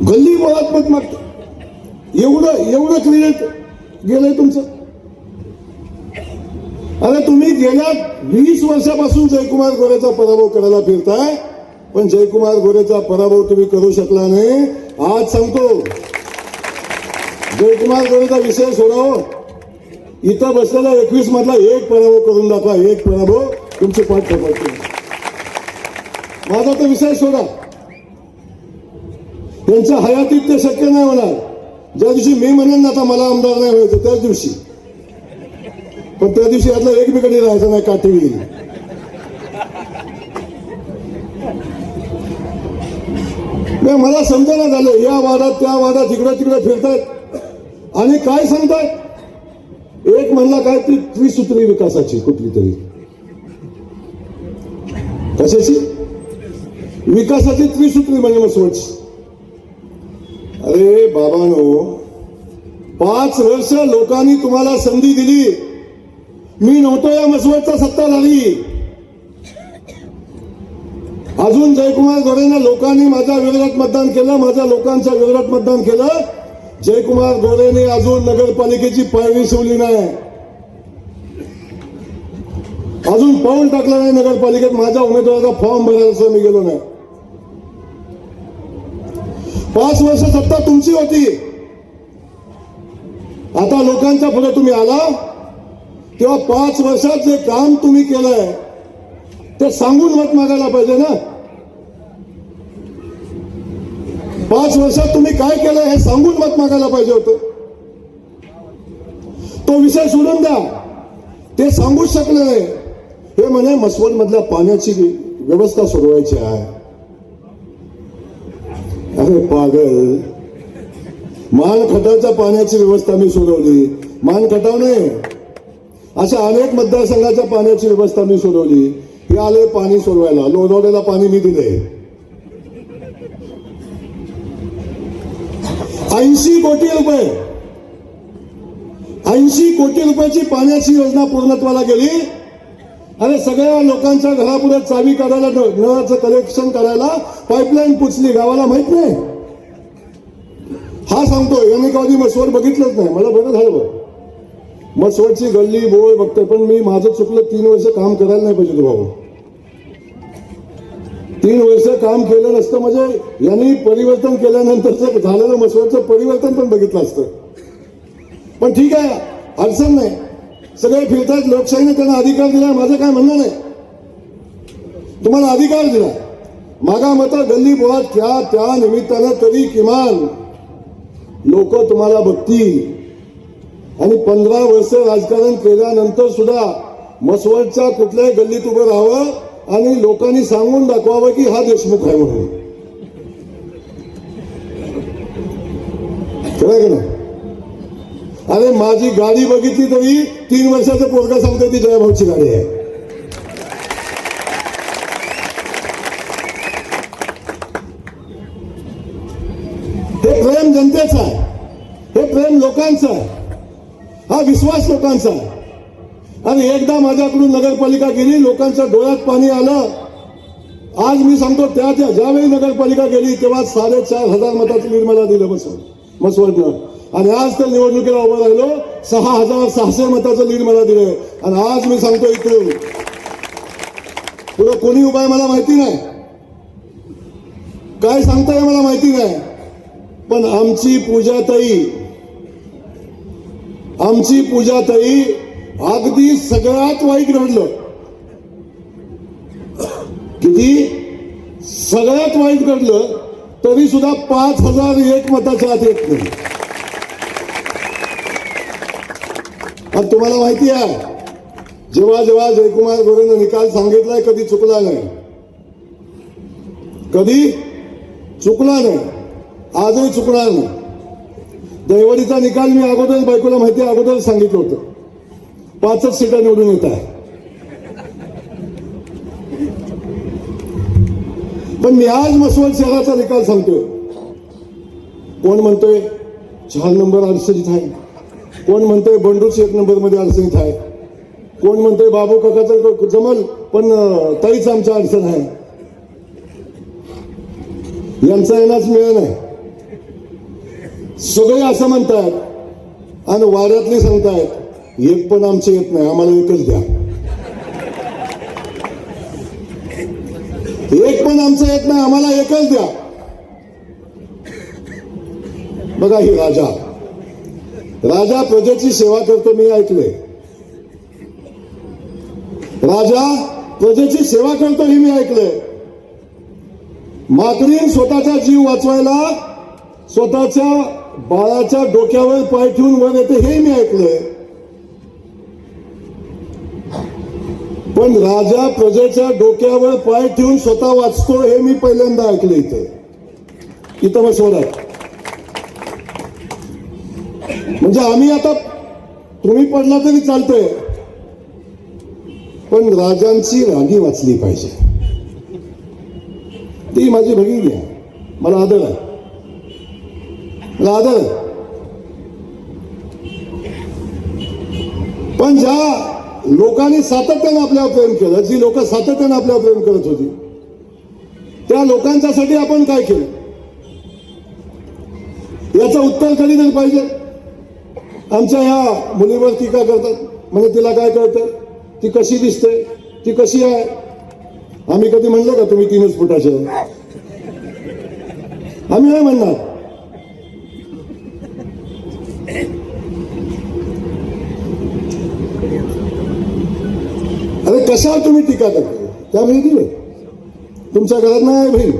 गल्ली बोळात मत मागतात. एवढं क्रिएट गेलंय तुमचं. अरे तुम्ही गेल्या 20 वर्षापासून जयकुमार गोरेचा पराभव करायला फिरताय, पण जयकुमार गोरेचा पराभव तुम्ही करू शकला नाही. आज सांगतो, जयकुमार गोरेचा विषय सोडावं, इथं बसलेला 21 मधला एक पराभव करून दाखवा, एक पराभव तुमची पाठ ठोकवते. माझा तो विषय सोडा, त्यांच्या हयातीत ते शक्य नाही होणार. ज्या दिवशी मी म्हणेन ना आता मला आमदार नाही व्हायचं त्याच दिवशी, पण त्या दिवशी यातला एक बिकडे राहायचं नाही, काठी येईल. मला समजायला झालं, या वादात त्या वादात इकडे तिकडे फिरतात आणि काय सांगतात. एक म्हणला काय ती त्रिसूत्री विकासाची, कुठली तरी कशाची विकासाची त्रिसूत्री म्हणजे मसवडची. अरे बाबांनो, 5 वर्ष लोकांनी तुम्हाला संधी दिली. मी नव्हतो या मसवडचा सत्ता झाली. अजून जयकुमार गोरेंना लोकांनी माझ्या विरोधात मतदान केलं, माझ्या लोकांच्या विरोधात मतदान केलं. जयकुमार गोरेने अजून नगरपालिकेची पायरी शिवली नाही, अजून पाऊल टाकलं नाही नगरपालिकेत. माझ्या उमेदवाराचा फॉर्म भरायला मी गेलो नाही. 5 वर्ष सत्ता तुमची होती. आता लोकांच्या पुढे तुम्ही आला तेव्हा 5 वर्षात जे काम तुम्ही केलंय ते सांगून मत मागायला पाहिजे ना. 5 वर्षात तुम्ही काय केलं हे सांगून मत मागायला पाहिजे होतं. तो विषय सोडून द्या, ते सांगूच शकले नाही. हे म्हणे मसवड मधल्या पाण्याची व्यवस्था सोडवायची आहे. अरे पागल, मानखटावच्या पाण्याची व्यवस्था मी सोडवली. मानखटाव नाही, अशा अनेक मतदारसंघाच्या पाण्याची व्यवस्था मी सोडवली. हे आले पाणी सोडवायला, लोणावळ्याला पाणी मी दिले. 80 कोटी रुपये, 80 कोटी रुपयाची पाण्याची योजना पूर्णत्वाला गेली. अरे सगळ्या लोकांच्या घरापुढे चावी काढायला, नळाचं कलेक्शन करायला पाईपलाईन पुचली, गावाला माहित नाही. हा सांगतो, यांनी कधी मसवड बघितलंच नाही. मला बरं झालं बघ, मसवडची गल्ली बोळ बघतोय, पण मी माझं चुकलं. 3 वर्ष काम करायला नाही पाहिजे भाऊ. 3 वर्ष काम केलं नसतं म्हणजे यांनी परिवर्तन केल्यानंतरचं झालेलं मसवडचं परिवर्तन पण बघितलं असतं. पण ठीक आहे, अडचण नाही. सगळे फिरतात, लोकशाहीने त्यांना अधिकार दिला. माझं काय म्हणणं नाही, तुम्हाला अधिकार दिला. मागा मता गल्ली बोळात घ्या, त्या निमित्तानं तरी किमान लोक तुम्हाला बघतील. आणि 15 वर्ष राजकारण केल्यानंतर सुद्धा मसवडच्या कुठल्याही गल्लीत उभं राहावं आणि लोकांनी सांगून दाखवावं की हा देशमुख आहे म्हणून. खरं की नाही? अरे माझी गाडी बघितली तरी 3 वर्षाचं पोरगा सांगते ती जयभाऊची गाडी आहे. हे प्रेम जनतेचं आहे, हे प्रेम लोकांचं आहे, हा विश्वास लोकांचा आहे. आणि एकदा माझ्याकडून नगरपालिका गेली, लोकांच्या डोळ्यात पाणी आलं. आज मी सांगतो, ज्यावेळी नगरपालिका गेली तेव्हा 4,500 मताचं निर्मला दिलं मसवडनं. आणि आज तर निवडणुकीला उभं राहिलो, 6,600 मताचं लीड मला दिलंय. आणि आज मी सांगतो इकडून पुढे कोणी उभा आहे मला माहिती नाही, काय सांगताय मला माहिती नाही, पण आमची पूजाताई अगदी सगळ्यात वाईट घडलं, किती सगळ्यात वाईट घडलं तरी सुद्धा 5,001 मताच्या आत येत नाही. आणि तुम्हाला माहिती आहे, जेव्हा जेव्हा जयकुमार गोरेनं निकाल सांगितलाय कधी चुकला नाही, कधी चुकला नाही, आजही चुकणार नाही. दैवडीचा निकाल मी अगोदर बायकोला माहिती आहे, अगोदर सांगितलं होतं 5च सीटा निवडून येत आहे. पण मी आज मसवड शहराचा निकाल सांगतोय. कोण म्हणतोय 4 नंबर अडचणीत आहे, कोण म्हणतोय बंडूच 1 नंबर मध्ये अडचणीत आहे, कोण म्हणतोय बाबू काकाचं जमल पण ताईच आमच्या अडचण आहे. यांचा येण्याच मिळत नाही. सगळे असं म्हणतात आणि वाड्यातले सांगतायत एक पण आमचं येत नाही, आम्हाला एकच द्या. एक पण आमचं येत नाही, आम्हाला एकच द्या. बघा ही राजा प्रजेची सेवा करतो, मी ऐकलंय. राजा प्रजेची सेवा करतो हे मी ऐकलंय. माकरीन स्वतःचा जीव वाचवायला स्वतःच्या बाळाच्या डोक्यावर पाय ठेवून वर येते हे मी ऐकलंय. पण राजा प्रजेच्या डोक्यावर पाय ठेवून स्वतः वाचतो हे मी पहिल्यांदा ऐकलं इथं मसवडात. म्हणजे आम्ही आता तुम्ही पडला तरी चालतंय, पण राजांची राणी वाचली पाहिजे. ती माझी भगिनी आहे, मला आदर आहे, मला आदर आहे. पण ज्या लोकांनी सातत्यानं आपल्यावर प्रेम केलं, जी लोक सातत्यानं आपल्यावर प्रेम करत होती, त्या लोकांच्यासाठी आपण काय केलं याचं उत्तर कधी तरी पाहिजे. आमच्या ह्या मुलीवर टीका करतात, म्हणजे तिला काय कळतं, ती कशी दिसते, ती कशी आहे. आम्ही कधी म्हणलं का तुम्ही 3च फुटाचे? आम्ही नाही म्हणणार. अरे कशावर तुम्ही टीका करता? त्यामुळे दिलं तुमच्या घरात नाही बहीण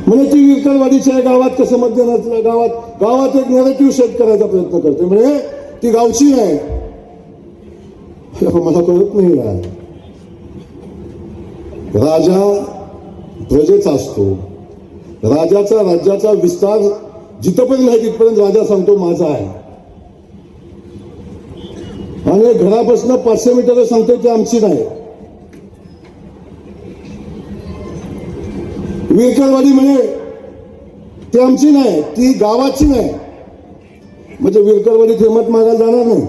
म्हणजे ती विरकरवाडीच्या गावात कसं मध्यनाचं गावात एक नेरेटिव्ह सेट करायचा प्रयत्न करते, म्हणजे ती गावची नाही. मला कळत नाही यार. राजा प्रजेचा असतो, राजाचा राज्याचा विस्तार जिथपर्यंत नाही तिथपर्यंत राजा सांगतो माझा आहे, आणि घरापासून 500 मीटर सांगतो ती आमची नाही. विरकरवाडी म्हणे ती आमची नाही, ती गावाची नाही. म्हणजे विरकरवाडीत हिंमत मागायला जाणार नाही,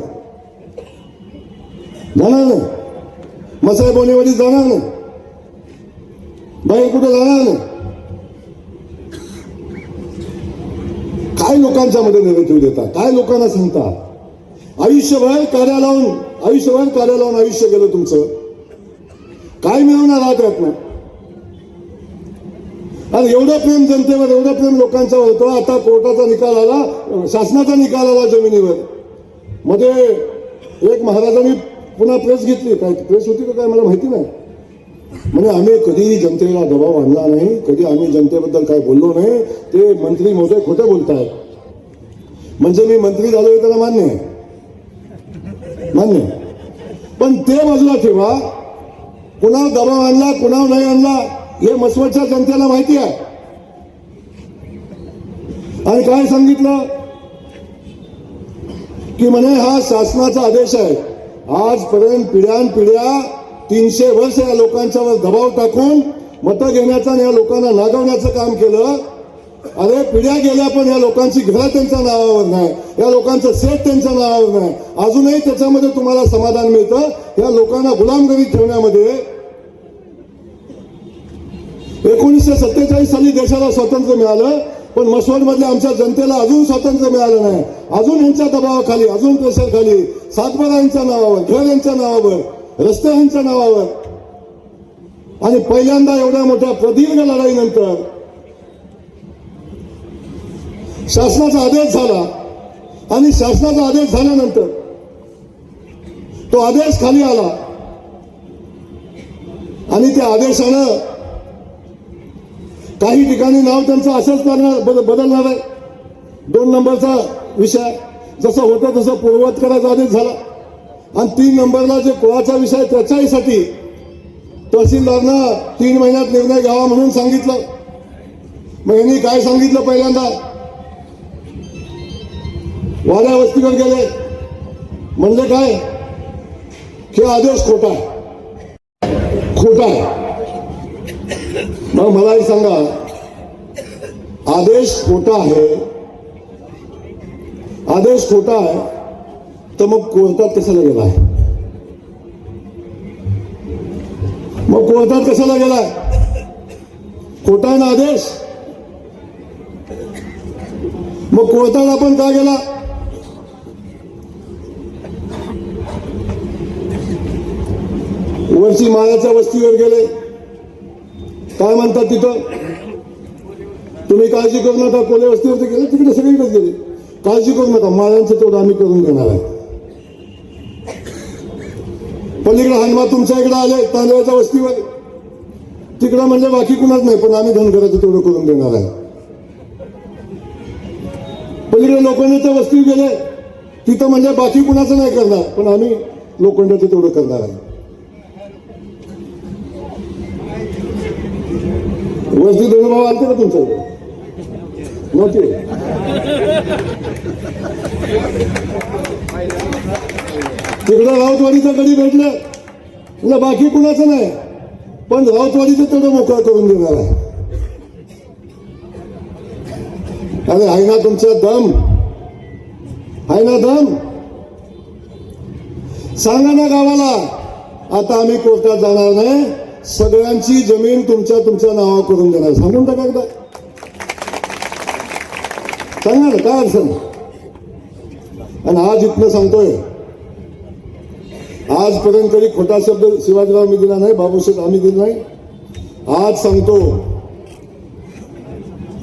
मसाई बोनेवाडी जाणार नाही, बाहेर कुठे जाणार नाही. काय लोकांच्या मध्ये नेगेटिव्ह देतात, काय लोकांना सांगता. आयुष्यभर कार्या लावून आयुष्य गेलं तुमचं, काय मिळवणार आहात यातनं? आणि एवढं प्रेम जनतेवर, एवढं प्रेम लोकांच्यावर होतं. आता कोर्टाचा निकाल आला, शासनाचा निकाल आला जमिनीवर. मध्ये एक महाराजांनी पुन्हा प्रेस घेतली, काय प्रेस होती का काय मला माहिती नाही, म्हणजे आम्ही कधी जनतेला दबाव आणला नाही, कधी आम्ही जनतेबद्दल काय बोललो नाही. ते मंत्री महोदय खोटं बोलतायत. म्हणजे मी मंत्री झालोय त्याला मान्य आहे, पण ते बाजूला ठेवा. कुणावर दबाव आणला, कुणावर नाही आणला हे मसवडच्या जनतेला माहिती आहे. आणि काय सांगितलं की म्हणे हा शासनाचा आदेश आहे. आजपर्यंत पिढ्यानपिढ्या 300 वर्ष या लोकांच्यावर दबाव टाकून मतं घेण्याचं आणि या लोकांना नागवण्याचं काम केलं. अरे पिढ्या गेल्या, पण या लोकांची घरं त्यांच्या नावावर नाही, या लोकांचं शेत त्यांच्या नावावर नाही. अजूनही त्याच्यामध्ये तुम्हाला समाधान मिळतं. या लोकांना गुलामगिरीत ठेवण्यामध्ये 1947 साली देशाला स्वातंत्र्य मिळालं. पण मसवडमधल्या आमच्या जनतेला अजून स्वातंत्र्य मिळालं नाही. अजून यांच्या दबावाखाली, अजून प्रेशरखाली, सातबारा यांच्या नावावर, घर यांच्या नावावर, रस्ते यांच्या नावावर, आणि पहिल्यांदा एवढ्या मोठ्या प्रदीर्घ लढाईनंतर शासनाचा आदेश झाला. आणि शासनाचा आदेश झाल्यानंतर तो आदेश खाली आला आणि त्या आदेशानं काही ठिकाणी नाव त्यांचं असंच बदलणार आहे. 2 नंबरचा विषय जसं होतं तसं पूर्ववत करायचा आदेश झाला. आणि 3 नंबरला जे कुळाचा विषय त्याच्यासाठी तहसीलदारनं 3 महिन्यात निर्णय घ्यावा म्हणून सांगितलं. मग यांनी काय सांगितलं? पहिल्यांदा वाड्या वस्तीवर गेले, म्हणजे काय की आदेश खोटा आहे, खोटा आहे. मग मला एक सांगा, आदेश खोटा आहे, आदेश खोटा आहे, तर मग कोर्टात कशाला गेलाय? मग कोर्टात कशाला गेलाय? खोटा आहे ना आदेश, मग कोर्टात आपण का गेला? वरची मायाच्या वस्तीवर गेले, काय म्हणतात तिथं? तुम्ही काळजी करू नका, कोले वस्तीवरती गेले, तिकडे सगळीकडेच गेले. काळजी करू नका, माळ्यांचं तेवढं आम्ही करून घेणार आहे. पलीकडे हनुमा तुमच्या इकडे आले तांदळाच्या वस्तीवर, तिकडं म्हणजे बाकी कुणाच नाही, पण आम्ही धनगराचं तेवढं करून देणार आहे. पलीकडे लोखंडाच्या वस्तीवर गेले, तिथं म्हणजे बाकी कुणाचं नाही करणार, पण आम्ही लोखंडाचं तेवढं करणार आहे. वस्ती धनुभाव आलते का तुमच्याकडे? नव्हते. तिकडं राऊतवाडीचं गडी भेटलं म्हणजे बाकी कुणाचं नाही, पण राऊतवाडीचं तेवढं मोकळं करून देणार आहे. अरे आहे ना तुमचा दम? आहे ना दम? सांगा ना गावाला, आता आम्ही कोर्टात जाणार नाही, सगळ्यांची जमीन तुमच्या नावावर करून देणार. सांगून टाका एकदा, सांगा ना, काय अडचण? आणि आज इथनं सांगतोय, आजपर्यंत तरी खोटा शब्द शिवाजीराव मी दिला नाही, बाबूसाहेब आम्ही दिला नाही. आज सांगतो,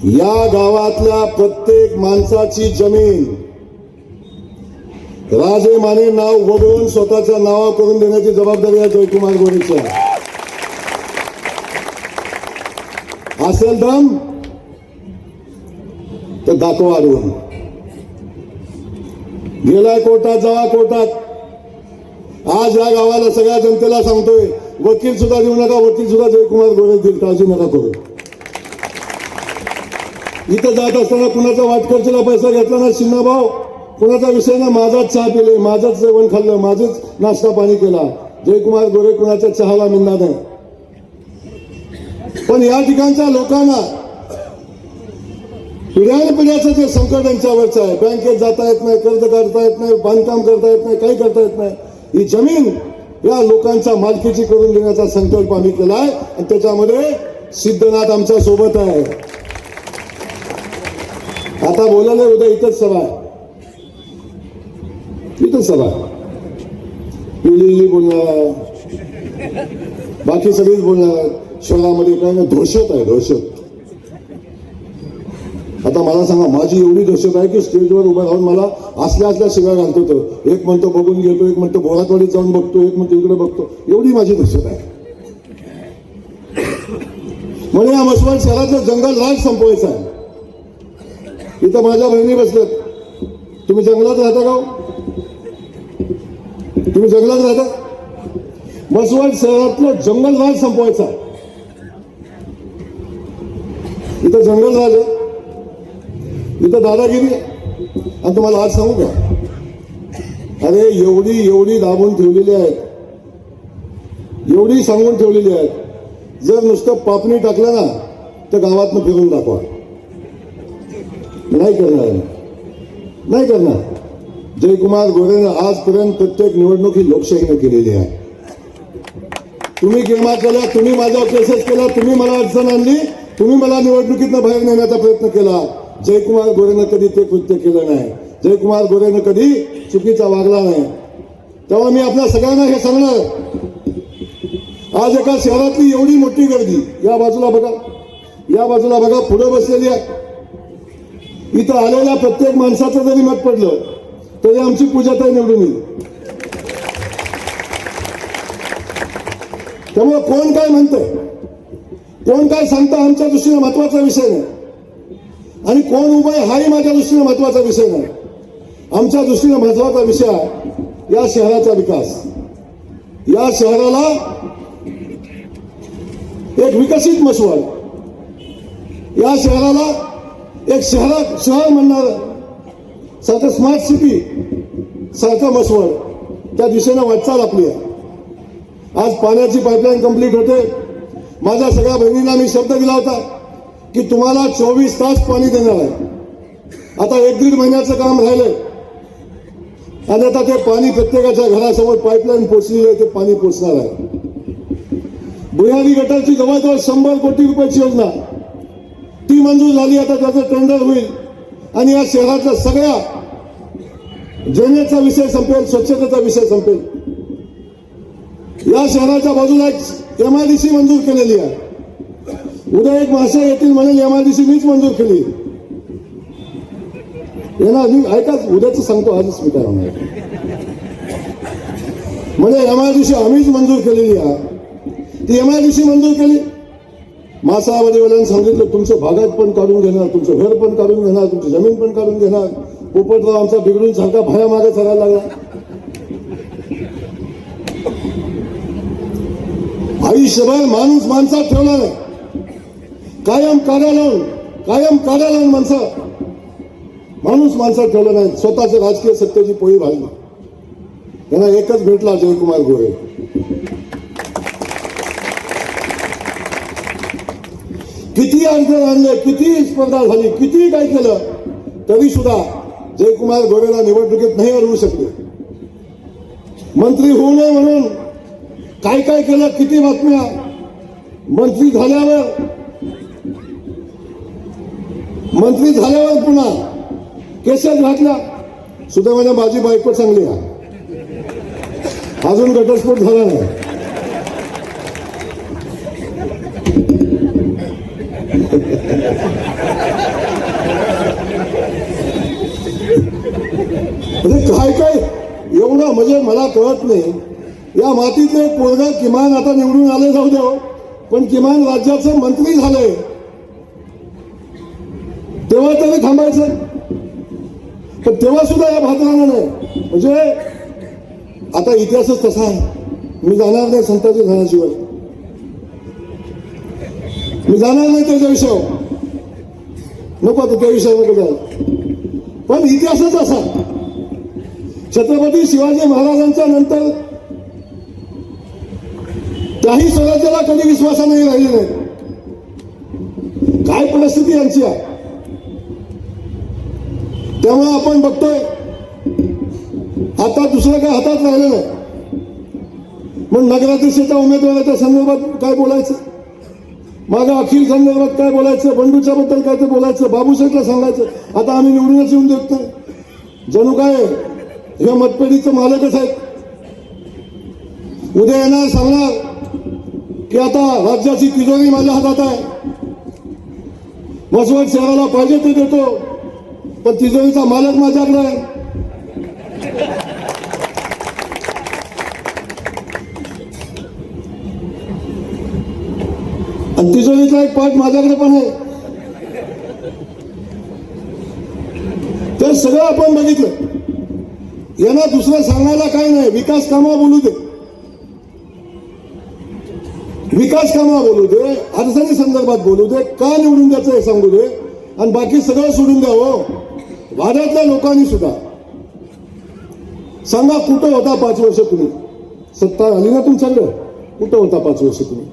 या गावातल्या प्रत्येक माणसाची जमीन राजे माने नाव वगळून स्वतःच्या नावा करून देण्याची जबाबदारी आहे जयकुमार गोरेची. असेल दम तर दाखवा अडवून. गेलाय कोर्टात, जावा कोर्टात. आज या गावाला सगळ्या जनतेला सांगतोय, वकील सुद्धा देऊ नका, वकील सुद्धा जयकुमार गोरे देईल, काळजी नका करू. इथं जात असताना कुणाचा वाटखर्चीला पैसा घेतला ना शिन्ना भाऊ, कुणाचा विषय ना, माझाच चहा पिले, माझंच जेवण खाल्लं, माझंच नाश्ता पाणी केला. जयकुमार गोरे कुणाच्या चहाला मिळणार नाही. पण या ठिकाणच्या लोकांना पिढ्यानपिढ्याचं जे संकट यांच्यावरचं आहे, बँकेत जाता येत नाही, कर्ज काढता येत नाही, बांधकाम करता येत नाही, काही करता येत नाही. ही जमीन या लोकांच्या मालकीची करून देण्याचा संकल्प आम्ही केलाय आणि त्याच्यामध्ये सिद्धनाथ आमच्या सोबत आहे. आता बोलायला उद्या इथंच सभा आहे, इथंच सभा पिढी बोलणार, बाकी सगळीच बोलणार. शहरामध्ये काय ना दहशत आहे, दहशत. आता मला सांगा, माझी एवढी दहशत आहे की स्टेजवर उभं राहून मला असल्या शिव्या घालतो. तो एक म्हणतो बघून घेतो, एक म्हणतो बोरातवाडीत जाऊन बघतो, एक म्हणतो इकडे बघतो. एवढी माझी दहशत आहे. म्हणजे या मसवड शहरातलं जंगल राज संपवायचं आहे. इथं माझ्या बहिणी बसल्यात. तुम्ही जंगलात राहता का? तुम्ही जंगलात राहता? मसवड शहरातलं जंगल राज संपवायचं आहे. इथं जंगल राज आहे, इथं दादागिरी. आणि तुम्हाला आज सांगू का, अरे एवढी दाबून ठेवलेली आहेत, एवढी सांगून ठेवलेली आहेत. जर नुसतं पापणी टाकलं ना तर गावातनं फिरून दाखवा. नाही करणार, नाही करणार. जयकुमार गोरेनं आजपर्यंत प्रत्येक निवडणूक ही लोकशाहीने केलेली आहे. तुम्ही गेमा केल्या, तुम्ही माझ्यावर केसेस केला, तुम्ही मला अडचण आणली, तुम्ही मला निवडणुकीतनं बाहेर नेण्याचा प्रयत्न केला. जयकुमार गोरेनं कधी ते कृत्य केलं नाही, जयकुमार गोरेनं कधी चुकीचा वागला नाही. तेव्हा मी आपल्या सगळ्यांना हे सांगणार, आज एका शहरातली एवढी मोठी गर्दी, या बाजूला बघा, या बाजूला बघा, पुढे बसलेली आहे. इथं आलेल्या प्रत्येक माणसाचं जरी मत पडलं तरी आमची पूजाताई निवडून येईल. त्यामुळे कोण काय म्हणतंय, कोण काय सांगतं आमच्या दृष्टीने महत्वाचा विषय नाही, आणि कोण उभं आहे हाही माझ्या दृष्टीने महत्वाचा विषय नाही. आमच्या दृष्टीने महत्वाचा विषय आहे या शहराचा विकास. या शहराला एक विकसित मसवड, या शहराला एक शहर म्हणणार सारखं स्मार्ट सिटी सारखं मसवड, त्या दिशेनं वाटचाल आपली आहे. आज पाण्याची पाईपलाईन कंप्लीट होते. माझ्या सगळ्या बहिणींना मी शब्द दिला होता की तुम्हाला 24 तास पाणी देणार आहे. आता 1-1.5 महिन्याचं काम राहिलंय आणि आता ते पाणी प्रत्येकाच्या घरासमोर पाईपलाईन पोचलेली आहे, ते पाणी पोचणार आहे. भुयारी गटारची जवळजवळ 100 कोटी रुपयाची योजना ती मंजूर झाली. आता त्याचं टेंडर होईल आणि या शहरातल्या सगळ्या ड्रेनेजचा विषय संपेल, स्वच्छतेचा विषय संपेल. या शहराच्या बाजूला एक MIDC मंजूर केलेली आहे. उद्या एक माणसं येतील म्हणेल MIDC मीच मंजूर केली. येणार मी ऐकाच, उद्याच सांगतो, आजच मी काय होणार म्हणजे MIDC आम्हीच मंजूर केलेली आहे. ती MIDC मंजूर केली. मासावरीवाल्यांनी सांगितलं तुमचं भागात पण काढून घेणार, तुमचं घर पण काढून घेणार, तुमची जमीन पण काढून घेणार. पोपटराव आमचा बिघडून सारखा भाया मागे चालायला लागला. आयुष्यभर माणूस माणसात ठेवला नाही, कायम काढा लावून माणसं माणूस माणसात ठेवलं नाही. स्वतःच्या राजकीय सत्तेची पोळी भाजली. त्यांना एकच भेटला, जयकुमार गोरे. किती अडचण आणले, किती स्पर्धा झाली, किती काय केलं, तरी सुद्धा जयकुमार गोरेला निवडणुकीत नाही हरवू शकले. मंत्री होऊ नये म्हणून काय काय केलं, किती बातम्या. मंत्री झाल्यावर पुन्हा केसेस घातल्या. सुद्धा माझ्या माझी बायको चांगली आहे, अजून घटस्फोट झाला नाही. काय काय एवढं म्हणजे मला कळत नाही. या मातीतले एक पोरगा किमान आता निवडून आले जाऊ द्या, पण किमान राज्याचे मंत्री झाले तेव्हा तरी थांबायचं. पण तेव्हा सुद्धा या भाजरानं नाही. म्हणजे आता इतिहासच तसा आहे. मी जाणार नाही संताजी घराशिवाय, मी जाणार नाही त्याच्या विषयावर, नको आता त्या विषयावर जायला. पण इतिहासच असा, छत्रपती शिवाजी महाराजांच्या नंतर त्याही स्वराज्याला कधी विश्वासाने राहिले नाही. काय परिस्थिती यांची आहे. त्यामुळे आपण बघतोय आता दुसरं काय हातात राहिलं नाही. मग नगराध्यक्षाच्या उमेदवाराच्या संदर्भात काय बोलायचं, मागं अखिल संदर्भात काय बोलायचं, बंडूच्या बद्दल काय ते बोलायचं, बाबूशेठला सांगायचं. आता आम्ही निवडूनच येऊन देत नाही. जणू काय हे मतपेढीचं मालकच आहेत. उद्या येणार सांगणार की आता राज्याची तिजोरी माझ्या हातात आहे, मसवड शहराला पाहिजे ते देतो, पण तिजोरीचा मालक माझ्याकडे आहे. आणि तिजोरीचा एक पार्ट माझ्याकडे पण आहे. तर सगळं आपण बघितलं. यांना दुसरं सांगायला काही नाही. विकास कामं बोलू दे, विकास कामं बोलू दे, अडचणी संदर्भात बोलू दे, का निवडून द्यायचं हे सांगू दे, आणि बाकी सगळं सोडून द्या. हो, वाड्यातल्या लोकांनी सुद्धा सांगा, कुठं होता 5 वर्ष तुम्ही? सत्ता आली ना तुमच्याकडे, कुठं होता 5 वर्ष तुम्ही?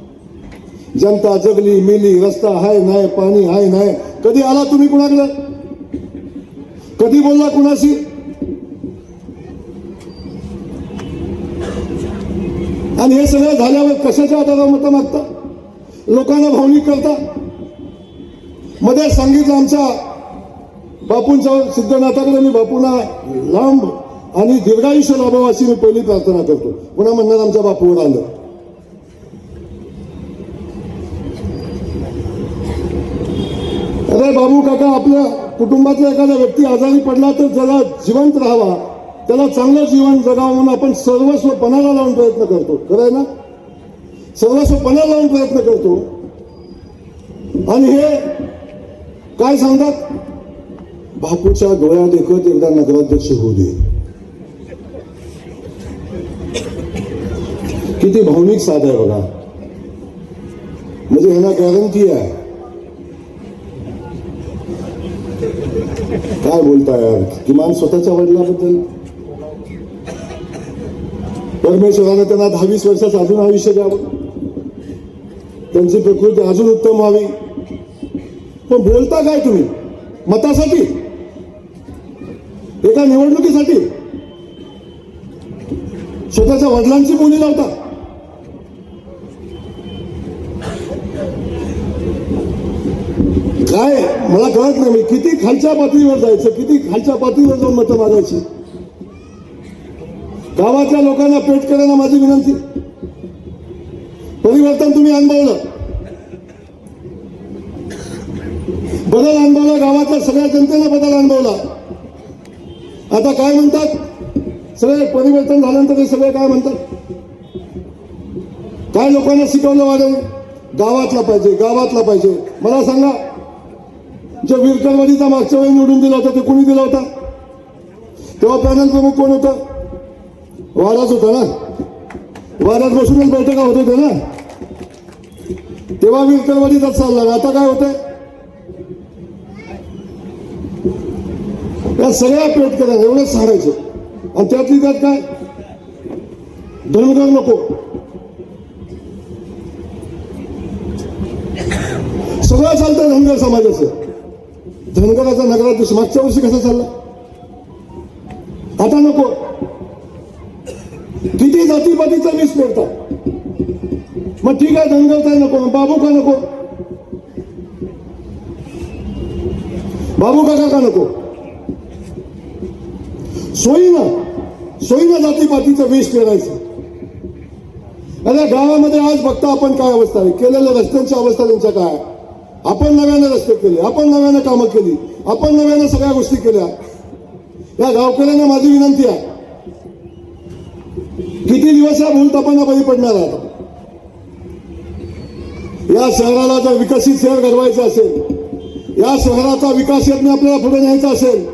जनता जगली मेली, रस्ता हाय नाही, पाणी हाय नाही. कधी आला तुम्ही कुणाकडे? कधी बोलला कुणाशी? आणि हे सगळं झाल्यावर कशाच्या आधारावर मतं मागता? लोकांना भावनिक करता. मध्ये सांगितलं आमच्या बापूंच्या सिद्धनाथाकडे मी बापूंना लांब आणि दीर्घायुष्य लाभावं अशी मी पहिली प्रार्थना करतो. पुन्हा म्हणणार आमच्या बापूवर आलं. अरे बाबू काका, आपल्या कुटुंबातला एखादा व्यक्ती आजारी पडला तर त्याला जिवंत राहावा, त्याला चांगलं जीवन जगावं म्हणून आपण सर्वस्व पणाला लावून प्रयत्न करतो. खरं आहे ना? सर्वस्व पणाला लावून प्रयत्न करतो. आणि हे काय सांगतात, बापूच्या डोळ्यात एकच एकदा नगराध्यक्ष होऊ दे. किती भावनिक साध आहे बघा. म्हणजे ह्यांना गॅरंटी आहे. काय बोलताय किमान स्वतःच्या वडिलांबद्दल. परमेश्वराने त्यांना 10-20 वर्षाचं अजून आयुष्य द्यावं, त्यांची प्रकृती अजून उत्तम व्हावी. पण बोलता काय तुम्ही? मतासाठी, एका निवडणुकीसाठी स्वतःच्या वडिलांची बोली लावता. काय मला कळत नाही. किती खालच्या पातळीवर जायचं, किती खालच्या पातळीवर जाऊन मतं मागायची. गावातल्या लोकांना पेट करायला माझी विनंती. परिवर्तन तुम्ही अनुभवलं, बदल अनुभवला, गावातल्या सगळ्या जनतेला बदल अनुभवला. आता काय म्हणतात, सगळे परिवर्तन झाल्यानंतर ते सगळे काय म्हणतात, काय लोकांना शिकवलं वाढेल, गावातला पाहिजे, गावातला पाहिजे. मला सांगा, जो विरकरवाडीचा मागच्या वेळी निवडून दिला होता ते कोणी दिला होता? तेव्हा पॅनल प्रमुख कोण होतं? वाडाच होता ना. वाड्यात बसूनच बैठका होत होत्या ना. तेव्हा विरकरवाडीचाच चालला. आता काय होतंय? या सगळ्या पेट करा एवढंच सांगायचं. आणि त्यातली त्यात काय, धनगर नको, सगळं चालतं धनगर समाजाचं. धनगराचा नगराध्यक्ष मागच्या वर्षी कसा चालला, आता नको. किती जातीपातीचा वीस पेरतात. मग ठीक आहे, धनगर काय नको, बाबू का नको, बाबू काका का नको? सोयीनं जातीपातीचं विष पेरायचं. अरे गावामध्ये आज बघता आपण काय अवस्था आहे. केलेल्या रस्त्यांची अवस्था त्यांच्या काय. आपण नव्याने रस्ते केले, आपण नव्याने कामं केली, आपण नव्याने सगळ्या गोष्टी केल्या. या गावकऱ्यांना माझी विनंती आहे, किती दिवस या भूलथापांना बळी पडणार आहे. या शहराला जर विकसित शहर घडवायचं असेल, या शहराचा विकास यत्न आपल्याला पुढे न्यायचा असेल,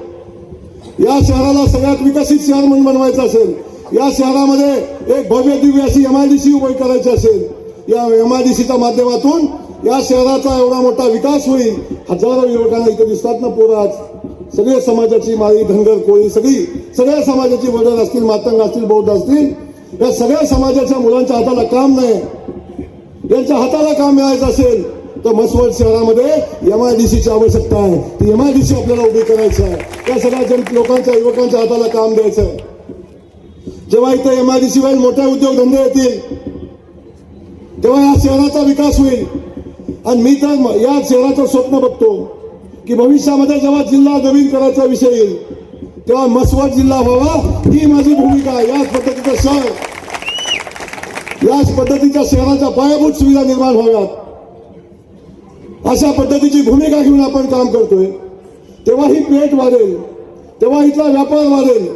या शहराला सगळ्यात विकसित शहर म्हणून बनवायचं असेल, या शहरामध्ये एक भव्य दिव्य अशी MIDC उभी करायची असेल, या MIDCच्या माध्यमातून या शहराचा एवढा मोठा विकास होईल. हजारो युवकांना इथे दिसतात ना पोरं आज. सगळे समाजाची, माळी, धनगर, कोळी, सगळ्या समाजाची वडील असतील, मातंग असतील, बौद्ध असतील, या सगळ्या समाजाच्या मुलांच्या हाताला काम नाही. यांच्या हाताला काम मिळायचं असेल तर म्हसवड शहरामध्ये MIDCची आवश्यकता आहे. ती MIDC आपल्याला उभी करायची आहे. त्या सगळ्या लोकांच्या, युवकांच्या हाताला काम द्यायचं आहे. जेव्हा इथं MIDC होईल, मोठे उद्योगधंदे येतील, तेव्हा या शहराचा विकास होईल. आणि मी तर या शहराचं स्वप्न बघतो की भविष्यामध्ये जेव्हा जिल्हा नवीन करायचा विषय येईल तेव्हा म्हसवड जिल्हा व्हावा, ही माझी भूमिका आहे. याच पद्धतीचं शहर, याच पद्धतीच्या शहराच्या पायाभूत सुविधा निर्माण व्हाव्यात, अशा पद्धतीची भूमिका घेऊन आपण काम करतोय. तेव्हा ही पेठ वाढेल, तेव्हा इथला व्यापार वाढेल.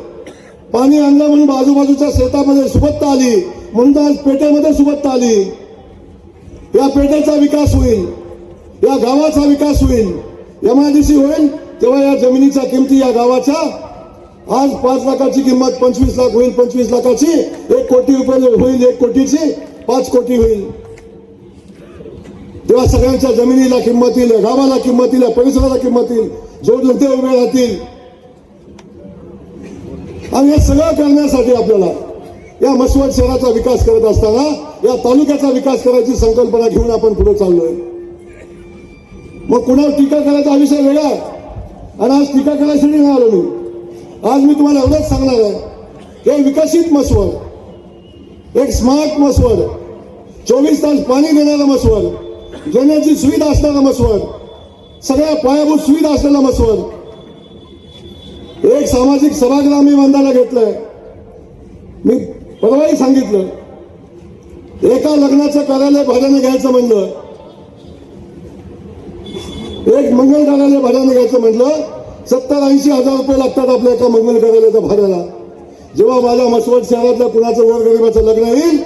पाणी आणलं म्हणून आजूबाजूच्या शेतामध्ये सुबत्ता आली, म्हणून आज पेठेमध्ये सुबत्ता आली. या पेठेचा विकास होईल, या गावाचा विकास होईल. MIDC होईल तेव्हा या जमिनीच्या किमती या गावाच्या आज 5 लाखाची किंमत 25 लाख होईल, 25 लाखाची 1 कोटी रुपये होईल, 1 कोटीची 5 कोटी होईल. तेव्हा सगळ्यांच्या जमिनीला किंमत येईल, गावाला किंमत येईल, परिसराला किंमत येईल, जोडधंदे उभे राहतील. आणि हे सगळं करण्यासाठी आपल्याला या म्हसवड शहराचा विकास करत असताना या तालुक्याचा विकास करायची संकल्पना घेऊन आपण पुढे चाललोय. मग कुणावर टीका करायचा हा विषय वेगळा आहे. आणि आज टीका करायसाठी नाही आलो मी. आज मी तुम्हाला एवढंच सांगणार आहे, हे विकसित म्हसवड, एक स्मार्ट म्हसवड, 24 तास पाणी देणारा म्हसवड, ड्रेनेजची सुविधा असणारा म्हसवड, सगळ्या पायाभूत सुविधा असलेला म्हसवड, एक सामाजिक सभागृह आम्ही बांधायला घेतलंय. मी परवाही सांगितलं, एका लग्नाचं कार्यालय भाड्याने घ्यायचं म्हणलं, एक मंगल कार्यालय भाड्याने घ्यायचं म्हटलं 70-80 हजार रुपये लागतात आपल्या एका मंगल कार्यालयाच्या भाड्याला. जेव्हा माझ्या मसवड शहरातल्या कुणाचं गोरगरिबाचं लग्न येईल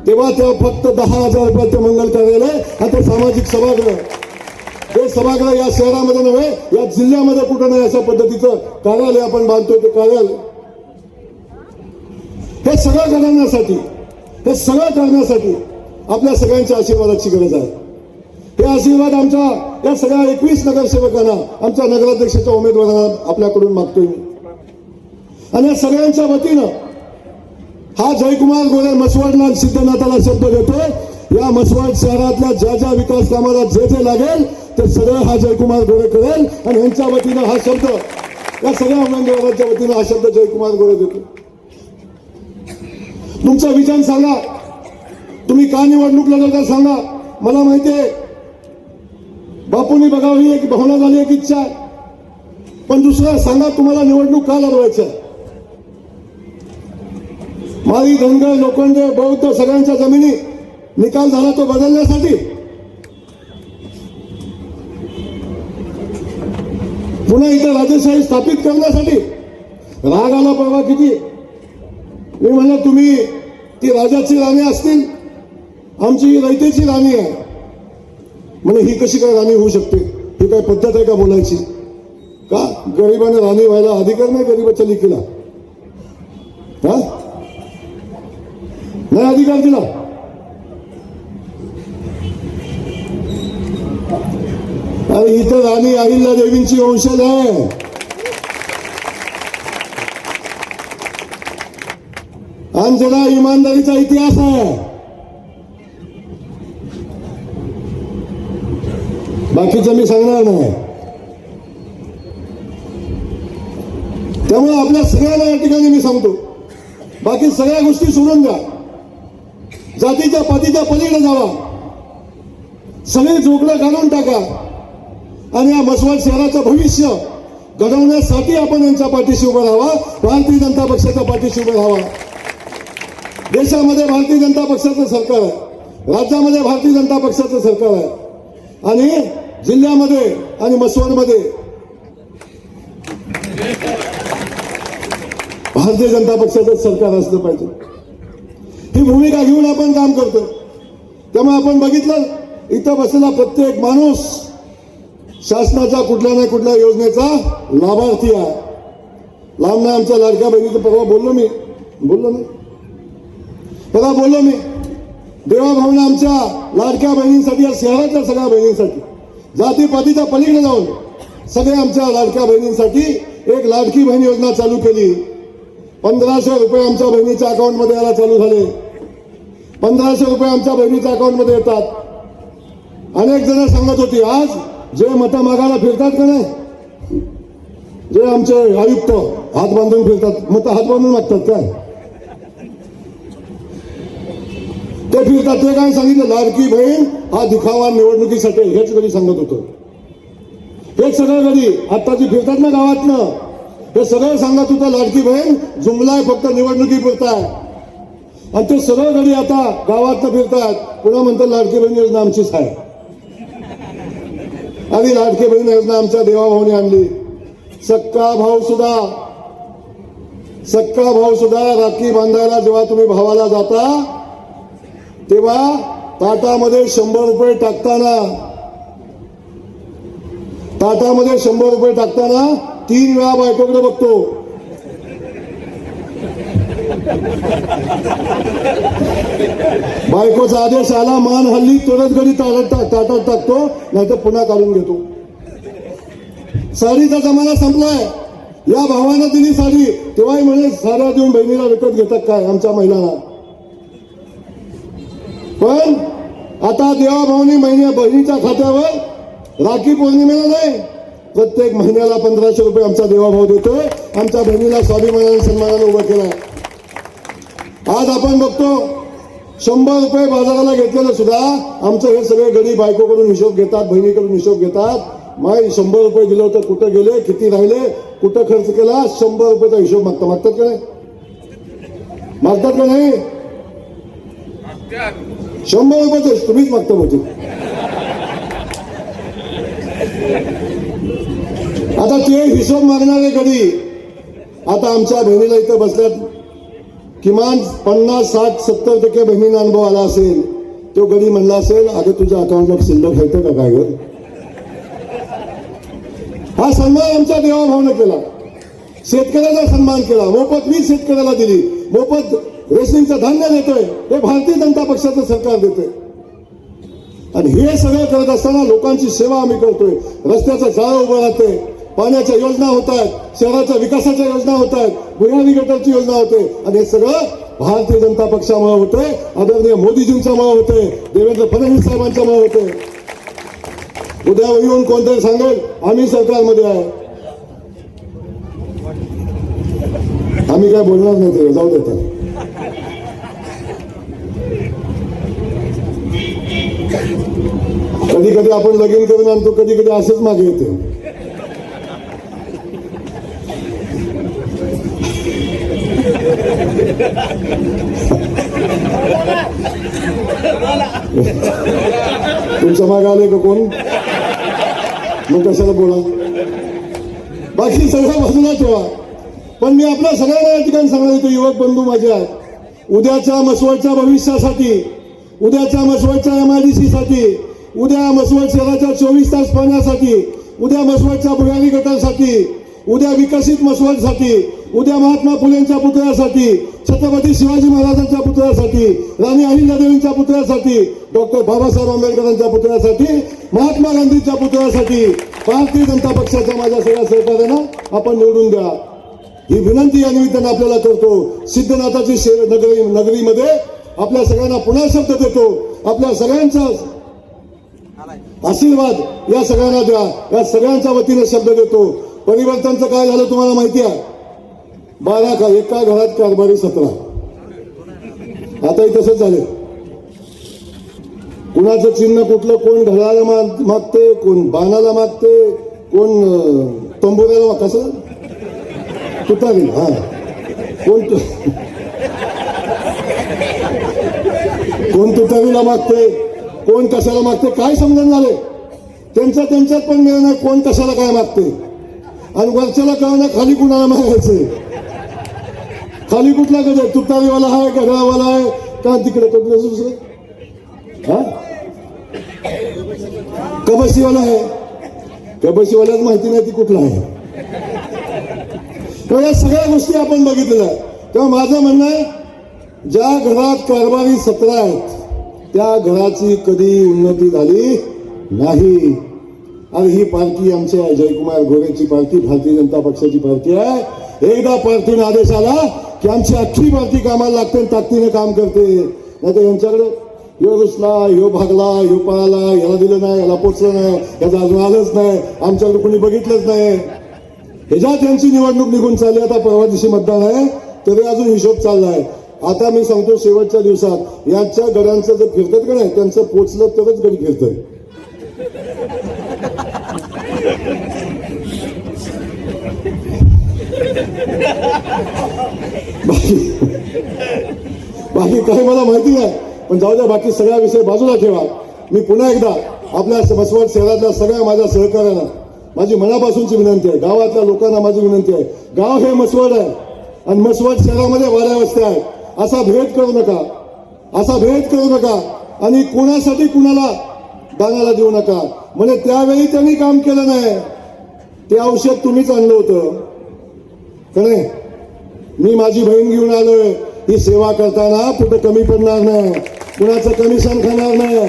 तेव्हा तेव्हा फक्त 10,000 रुपयाचं मंगल कार्यालय आणि सामाजिक सभागृह. हे सभागृह या शहरामध्ये नव्हे, या जिल्ह्यामध्ये कुठं नाही अशा पद्धतीचं कार्यालय आपण बांधतोय. ते कार्यालय हे सगळं करण्यासाठी आपल्या सगळ्यांच्या आशीर्वादाची गरज आहे. हे आशीर्वाद आमच्या या सगळ्या 21 नगरसेवकांना, आमच्या नगराध्यक्षाच्या उमेदवारांना आपल्याकडून मागतोय मी. आणि या सगळ्यांच्या वतीनं हा जयकुमार गोरे मसवडला सिद्धनाथाला शब्द देतो, या मसवड शहरातल्या ज्या विकास कामाला जे लागेल ते सगळं हा जयकुमार गोरे करेल. आणि यांच्या वतीनं हा शब्द, या सगळ्या उमेदवारांच्या वतीनं हा शब्द जयकुमार गोरे देतो. तुमचं विचार सांगा, तुम्ही का निवडणूक लढवता सांगा. मला माहितीये बापूंनी बघावी एक भावना झाली, एक इच्छा, पण दुसरं सांगा तुम्हाला निवडणूक का लढवायचं. माळी, धनगर, लोखंडे, बौद्ध सगळ्यांच्या जमिनी निकाल झाला तो बदलण्यासाठी, पुन्हा इथं राजेशाही स्थापित करण्यासाठी. राग आला परवा किती. मी म्हणलं तुम्ही ती राजाची राणी असतील, आमची ही रयतेची राणी आहे. म्हणजे ही कशी काय राणी होऊ शकते, ही काय पद्धत आहे का बोलायची. का गरिबाने राणी व्हायला अधिकार नाही गरीबाच्या लेकीला, हा नाही अधिकार दिला. आणि इथं राणी अहिल्या देवींची वंशज आहे. आणि ज्याला इमानदारीचा इतिहास आहे. बाकीचं मी सांगणार नाही. त्यामुळे आपल्या सगळ्यांना या ठिकाणी मी सांगतो, बाकी सगळ्या गोष्टी सोडून द्या, जातीच्या पातीच्या पलीकडे जावा, सगळे जोकडं काढून टाका आणि या मसवड शहराचं भविष्य घडवण्यासाठी आपण यांच्या पाठीशी उभं राहावा. भारतीय जनता पक्षाच्या पाठीशी उभं राहावा. देशामध्ये भारतीय जनता पक्षाचं सरकार आहे, राज्यामध्ये भारतीय जनता पक्षाचं सरकार आहे आणि जिल्ह्यामध्ये आणि मसवडमध्ये भारतीय जनता पक्षाचं सरकार असलं पाहिजे. ही भूमिका घेऊन आपण काम करतो. त्यामुळे आपण बघितलं इथं बसलेला प्रत्येक माणूस शासनाच्या कुठल्या ना कुठल्या योजनेचा लाभार्थी आहे. लांब नाही आमच्या लाडक्या बहिणीचं परवा बोललो मी देवाभाऊने आमच्या लाडक्या बहिणींसाठी, या शहरातल्या सगळ्या बहिणींसाठी, जातीपातीच्या पलीकडे जाऊन सगळ्या आमच्या लाडक्या बहिणींसाठी एक लाडकी बहीण योजना चालू केली. 1500 रुपये आमच्या बहिणीच्या अकाउंटमध्ये यायला चालू झाले. 1500 रुपये आमच्या बहिणीच्या अकाउंटमध्ये येतात. अनेक जण सांगत होती, आज जे मतं मागायला फिरतात का नाही, जे आमचे आयुक्त हात बांधून फिरतात, मतं हात बांधून मागतात काय ते फिरतात. ते काय सांगितलं, लाडकी बहीण हा दिखावा निवडणुकीसाठी, हेच कधी सांगत होतं. हे सगळं कधी आत्ताची फिरतात ना गावातनं, हे सगळं सांगत होतं लाडकी बहीण जुमलाय फक्त निवडणुकी फिरताय. आणि ते सगळं कधी आता गावातनं फिरतात, पुन्हा म्हणतात लाडकी बहीण योजना आमचीच आहे. आणि लाडकी बहीण योजना आमच्या देवाभाऊने आणली. सक्का भाऊ सुद्धा राखी बांधायला जेव्हा तुम्ही भावाला जाता तेव्हा ताटामध्ये 100 रुपये टाकताना 3 वेळा बायकोकडे बघतो. बायकोचा आदेश आला, मान हल्ली तुरंत घरी ताटात टाकतो, नाहीतर पुन्हा काढून घेतो. साडीचा जमाना संपलाय. या भावानं दिली साडी, तेव्हाही म्हणे साड्या देऊन बहिणीला विकत घेतात काय आमच्या महिलांना. पण आता देवाभाऊनी बहिणीच्या खात्यावर राखी पौर्णिमेला नाही, प्रत्येक महिन्याला 1500 रुपये आमचा देवाभाऊ देतोय. आमच्या बहिणीला स्वाभिमानाने सन्मानाने उभं केलंय. आज आपण बघतो 100 रुपये बाजाराला घेतलेलं सुद्धा आमचं हे सगळे गरीब बायकोकडून हिशोब घेतात, बहिणीकडून हिशोब घेतात. माय 100 रुपये दिलं होतं, कुठं गेले, किती राहिले, कुठं खर्च केला 100 रुपयाचा हिशोब मागतात का नाही? मागतात का नाही? 100 रुपयाचा तुम्हीच मागता होते. आता ते हिशोब मागणारे कधी आता आमच्या बहिणीला इथं बसल्यात किमान 50-60-70% बहिणींना अनुभव आला असेल. तो कधी म्हणला असेल अगं तुझ्या अकाउंटला शिल्लक येतं का काय ग? हा सन्मान आमच्या देवाभावनं केला. शेतकऱ्याचा सन्मान केला. मोफत वीज शेतकऱ्याला दिली. मोफत रेशनिंगचं धान्य देतोय. हे भारतीय जनता पक्षाचं सरकार देतोय. आणि हे सगळं करत असताना लोकांची सेवा आम्ही करतोय. रस्त्याचं जाळं उभं राहते. पाण्याच्या योजना होत आहेत. शहराच्या विकासाच्या योजना होत आहेत. भुयारी गटारची योजना होते. आणि हे सगळं भारतीय जनता पक्षामुळे होतंय. आदरणीय मोदीजींच्यामुळे होतंय. देवेंद्र फडणवीस साहेबांच्यामुळे होतंय. उद्या येऊन कोणतरी सांगेल आम्ही सरकारमध्ये आहे. आम्ही काय बोलणार नाही. ते जाऊ देतात. कधी कधी आपण लगीन करून आणतो. कधी कधी असंच मागे येते. तुमच्या मागे आले का कोण? मग कशाला बोला. बाकी सगळं बाजूला ठेवा. पण मी आपल्या सगळ्यांना या ठिकाणी सांगणार होतो, युवक बंधू माझे आहेत, उद्याच्या मसवडच्या भविष्यासाठी, उद्याच्या मसवडच्या MIDC साठी, उद्या मसवड शहराच्या 24 तास पाण्यासाठी, उद्या मसवडच्या भुयारी गटारसाठी, उद्या विकसित मसवडसाठी, उद्या महात्मा फुलेंच्या पुतळ्यासाठी, छत्रपती शिवाजी महाराजांच्या पुतळ्यासाठी, राणी अहिल्यादेवींच्या पुतळ्यासाठी, डॉक्टर बाबासाहेब आंबेडकरांच्या पुतळ्यासाठी, महात्मा गांधींच्या पुतळ्यासाठी भारतीय जनता पक्षाच्या माझ्या सगळ्या सहकार्यांना आपण निवडून द्या. ही विनंती या निमित्तानं आपल्याला करतो. सिद्धनाथाची नगरीमध्ये आपल्या सगळ्यांना पुन्हा शब्द देतो. आपल्या सगळ्यांचा आशीर्वाद या सगळ्यांना द्या. या सगळ्यांच्या वतीने शब्द देतो. परिवर्तनचं काय झालं तुम्हाला माहिती आहे? 12 का एका घरात कारभारी 17. आताही तसंच झाले. कुणाचं चिन्ह कुठलं? कोण घड्याला मागते, कोण बाणाला मागते, कोण तंबोऱ्याला कसं तुतारी. हा कोण तुतारीला मागते, कोण कशाला मागते काय समजून झाले. त्यांच्यात पण मिळणार कोण कशाला काय मागते. आणि वरच्याला कळणार खाली कुणाला मागायचंय. खाली कुठला कधी तुतारीवाला आहे, घड्याळवाला आहे का तिकडे कुठलं दुसरं हा कबशीवाला आहे. कबशीवाल्याच माहिती नाही ती कुठला आहे. तेव्हा या सगळ्या गोष्टी आपण बघितल्या. तेव्हा माझं म्हणणं आहे, ज्या घरात कारभारी 17 आहेत त्या घराची कधी उन्नती झाली नाही. आणि ही पार्टी आमच्या जयकुमार गोरेची पार्टी, भारतीय जनता पक्षाची पार्टी आहे. एकदा पार्टीने आदेश आला की आमची अख्खी पार्टी कामाला लागते, ताकदीने काम करते. नाही तर यांच्याकडे ह्यो रुसला, ह्यो भागला, ह्यो पळाला, याला दिलं नाही, याला पोचलं नाही, याचं अजून आलंच नाही, आमच्याकडे कोणी बघितलंच नाही. ह्याच्यात त्यांची निवडणूक निघून चालली. आता परवा दिवशी मतदान आहे तरी अजून हिशोब चाललाय. आता मी सांगतो शेवटच्या दिवसात यांच्या गड्यांचं जर फिरतात का नाही, त्यांचं पोचलं तरच गडी फिरतंय. बाकी काही मला माहिती नाही, पण जाऊ द्या. बाकी सगळ्या विषय बाजूला ठेवा. मी पुन्हा एकदा आपल्या मसवड शहरातल्या सगळ्या माझ्या सहकार्यांना माझी मनापासूनची विनंती आहे. गावातल्या लोकांना माझी विनंती आहे, गाव हे मसवड आहे आणि मसवड शहरामध्ये वाड्या वस्त्या आहेत. असा भेद करू नका, असा भेद करू नका. आणि कुणासाठी कुणाला दानाला देऊ नका. म्हणजे त्यावेळी त्यांनी काम केलं नाही, ते औषध तुम्हीच आणलं होतं का नाही. मी माझी बहीण घेऊन आलोय. ही सेवा करताना कुठं कमी पडणार नाही, कुणाचं कमिशन खाणार नाही,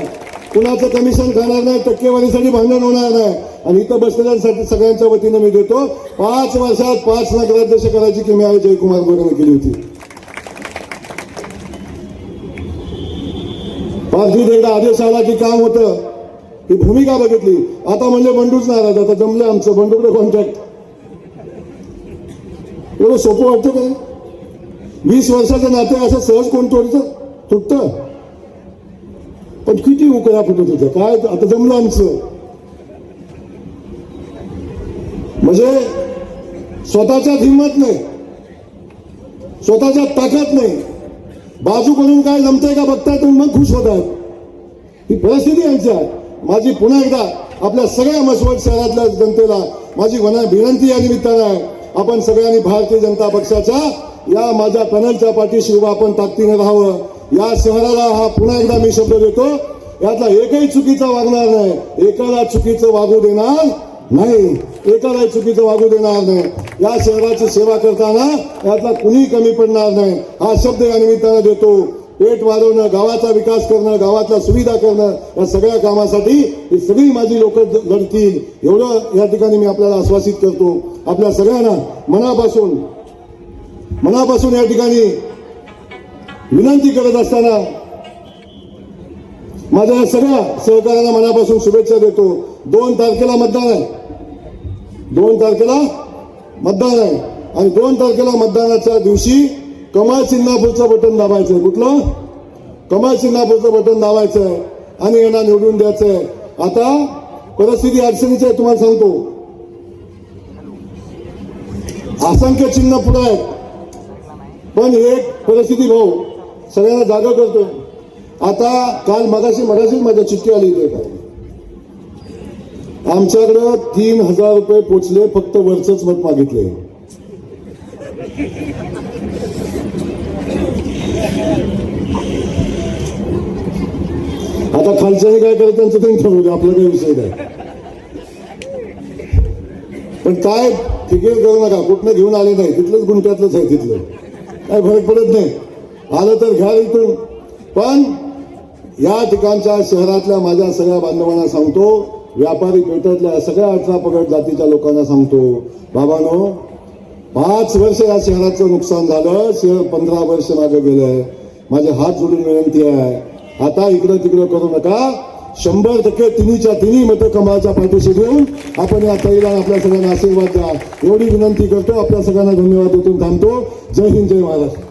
कुणाचं कमिशन खाणार नाही, टक्केवारीसाठी भांडण होणार नाही. आणि इथं बसलेल्यांसाठी सगळ्यांच्या वतीनं मी देतो. 5 वर्षात 5 नगराध्यक्ष करायची किमया जयकुमार गोरेने केली होती. पार्टीत एकदा आदेश आला की काम होतं, ही भूमिका बघितली. आता म्हणले बंडूच नाराज, आता जमले आमचं बंडूकडे कॉन्ट्रॅक्ट. एवढं सोपं वाटतं का? 20 वर्षाचं नाते असं सहज कोण तुटतं. पण किती उकळा फुटत होत्या काय. आता जमलं आमचं. म्हणजे स्वतःच्यात हिंमत नाही, स्वतःच्यात ताकद नाही, बाजू करून काय जमतंय का बघताय तुम्ही मग खुश होतात. ही परिस्थिती यांची आहे. माझी पुन्हा एकदा आपल्या सगळ्या मसवड शहरातल्या जनतेला माझी विनंती या निमित्तानं आहे, आपण सगळ्यांनी भारतीय जनता पक्षाच्या या माझ्या पॅनलच्या पाठीशी उभा आपण ताकदीने राहावं. या शहराला हा पुन्हा एकदा मी शब्द देतो, यातला एकही चुकीचा वागणार नाही, एकाला चुकीचं वागू देणार नाही, एकाला चुकीचं वागू देणार नाही. या शहराची सेवा करताना यातला कुणी कमी पडणार नाही, हा शब्द या निमित्तानं देतो. पेट वाढवणं, गावाचा विकास करणं, गावातल्या सुविधा करणं, या सगळ्या कामासाठी ही सगळी माझी लोक लढतील एवढं या ठिकाणी मी आपल्याला आश्वासित करतो. आपल्या सगळ्यांना मनापासून या ठिकाणी विनंती करत असताना माझ्या या सगळ्या सहकार्यांना मनापासून शुभेच्छा देतो. 2 तारखेला मतदान आहे, 2 तारखेला मतदान आहे आणि 2 तारखेला मतदानाच्या दिवशी कमळ चिन्हापूरचं बटन दाबायचंय. कुठलं? कमळ चिन्हापूरचं बटन दाबायचंय आणि यांना निवडून द्यायचंय. आता परिस्थिती अडचणीची आहे, तुम्हाला सांगतो. असंख्य चिन्ह पुढे आहेत, पण एक परिस्थिती भाऊ सगळ्यांना जागा करतोय. आता काल मगाशी माझ्या चिठ्ठी आली इथे काय, आमच्याकडं 3,000 रुपये पोचले, फक्त वरचंच मत मागितले. आता खालच्याने काय करायचं त्यांचं त्यांनी ठरवलं, आपला काही विषय नाही. पण काय फिकीर करू नका, कुठनं घेऊन आले नाही, तिथलंच गुंट्यातलंच आहे, तिथलं काय फरक पडत नाही. आलं तर घ्या इथून. पण या ठिकाणच्या शहरातल्या माझ्या सगळ्या बांधवांना सांगतो, व्यापारी पेठातल्या सगळ्या 18 पगड जातीच्या लोकांना सांगतो, बाबांनो 5 वर्ष या शहराचं नुकसान झालं, शहर 15 वर्ष मागे गेलंय. माझे हात जोडून विनंती आहे, आता इकडं तिकडं करू नका. 100% तिन्हीच्या तिन्ही मतं कमळाच्या पाठीशी देऊन आपण या ताईला आपल्या सगळ्यांना आशीर्वाद द्या एवढी विनंती करतो. आपल्या सगळ्यांना धन्यवाद देऊन थांबतो. जय हिंद, जय महाराष्ट्र.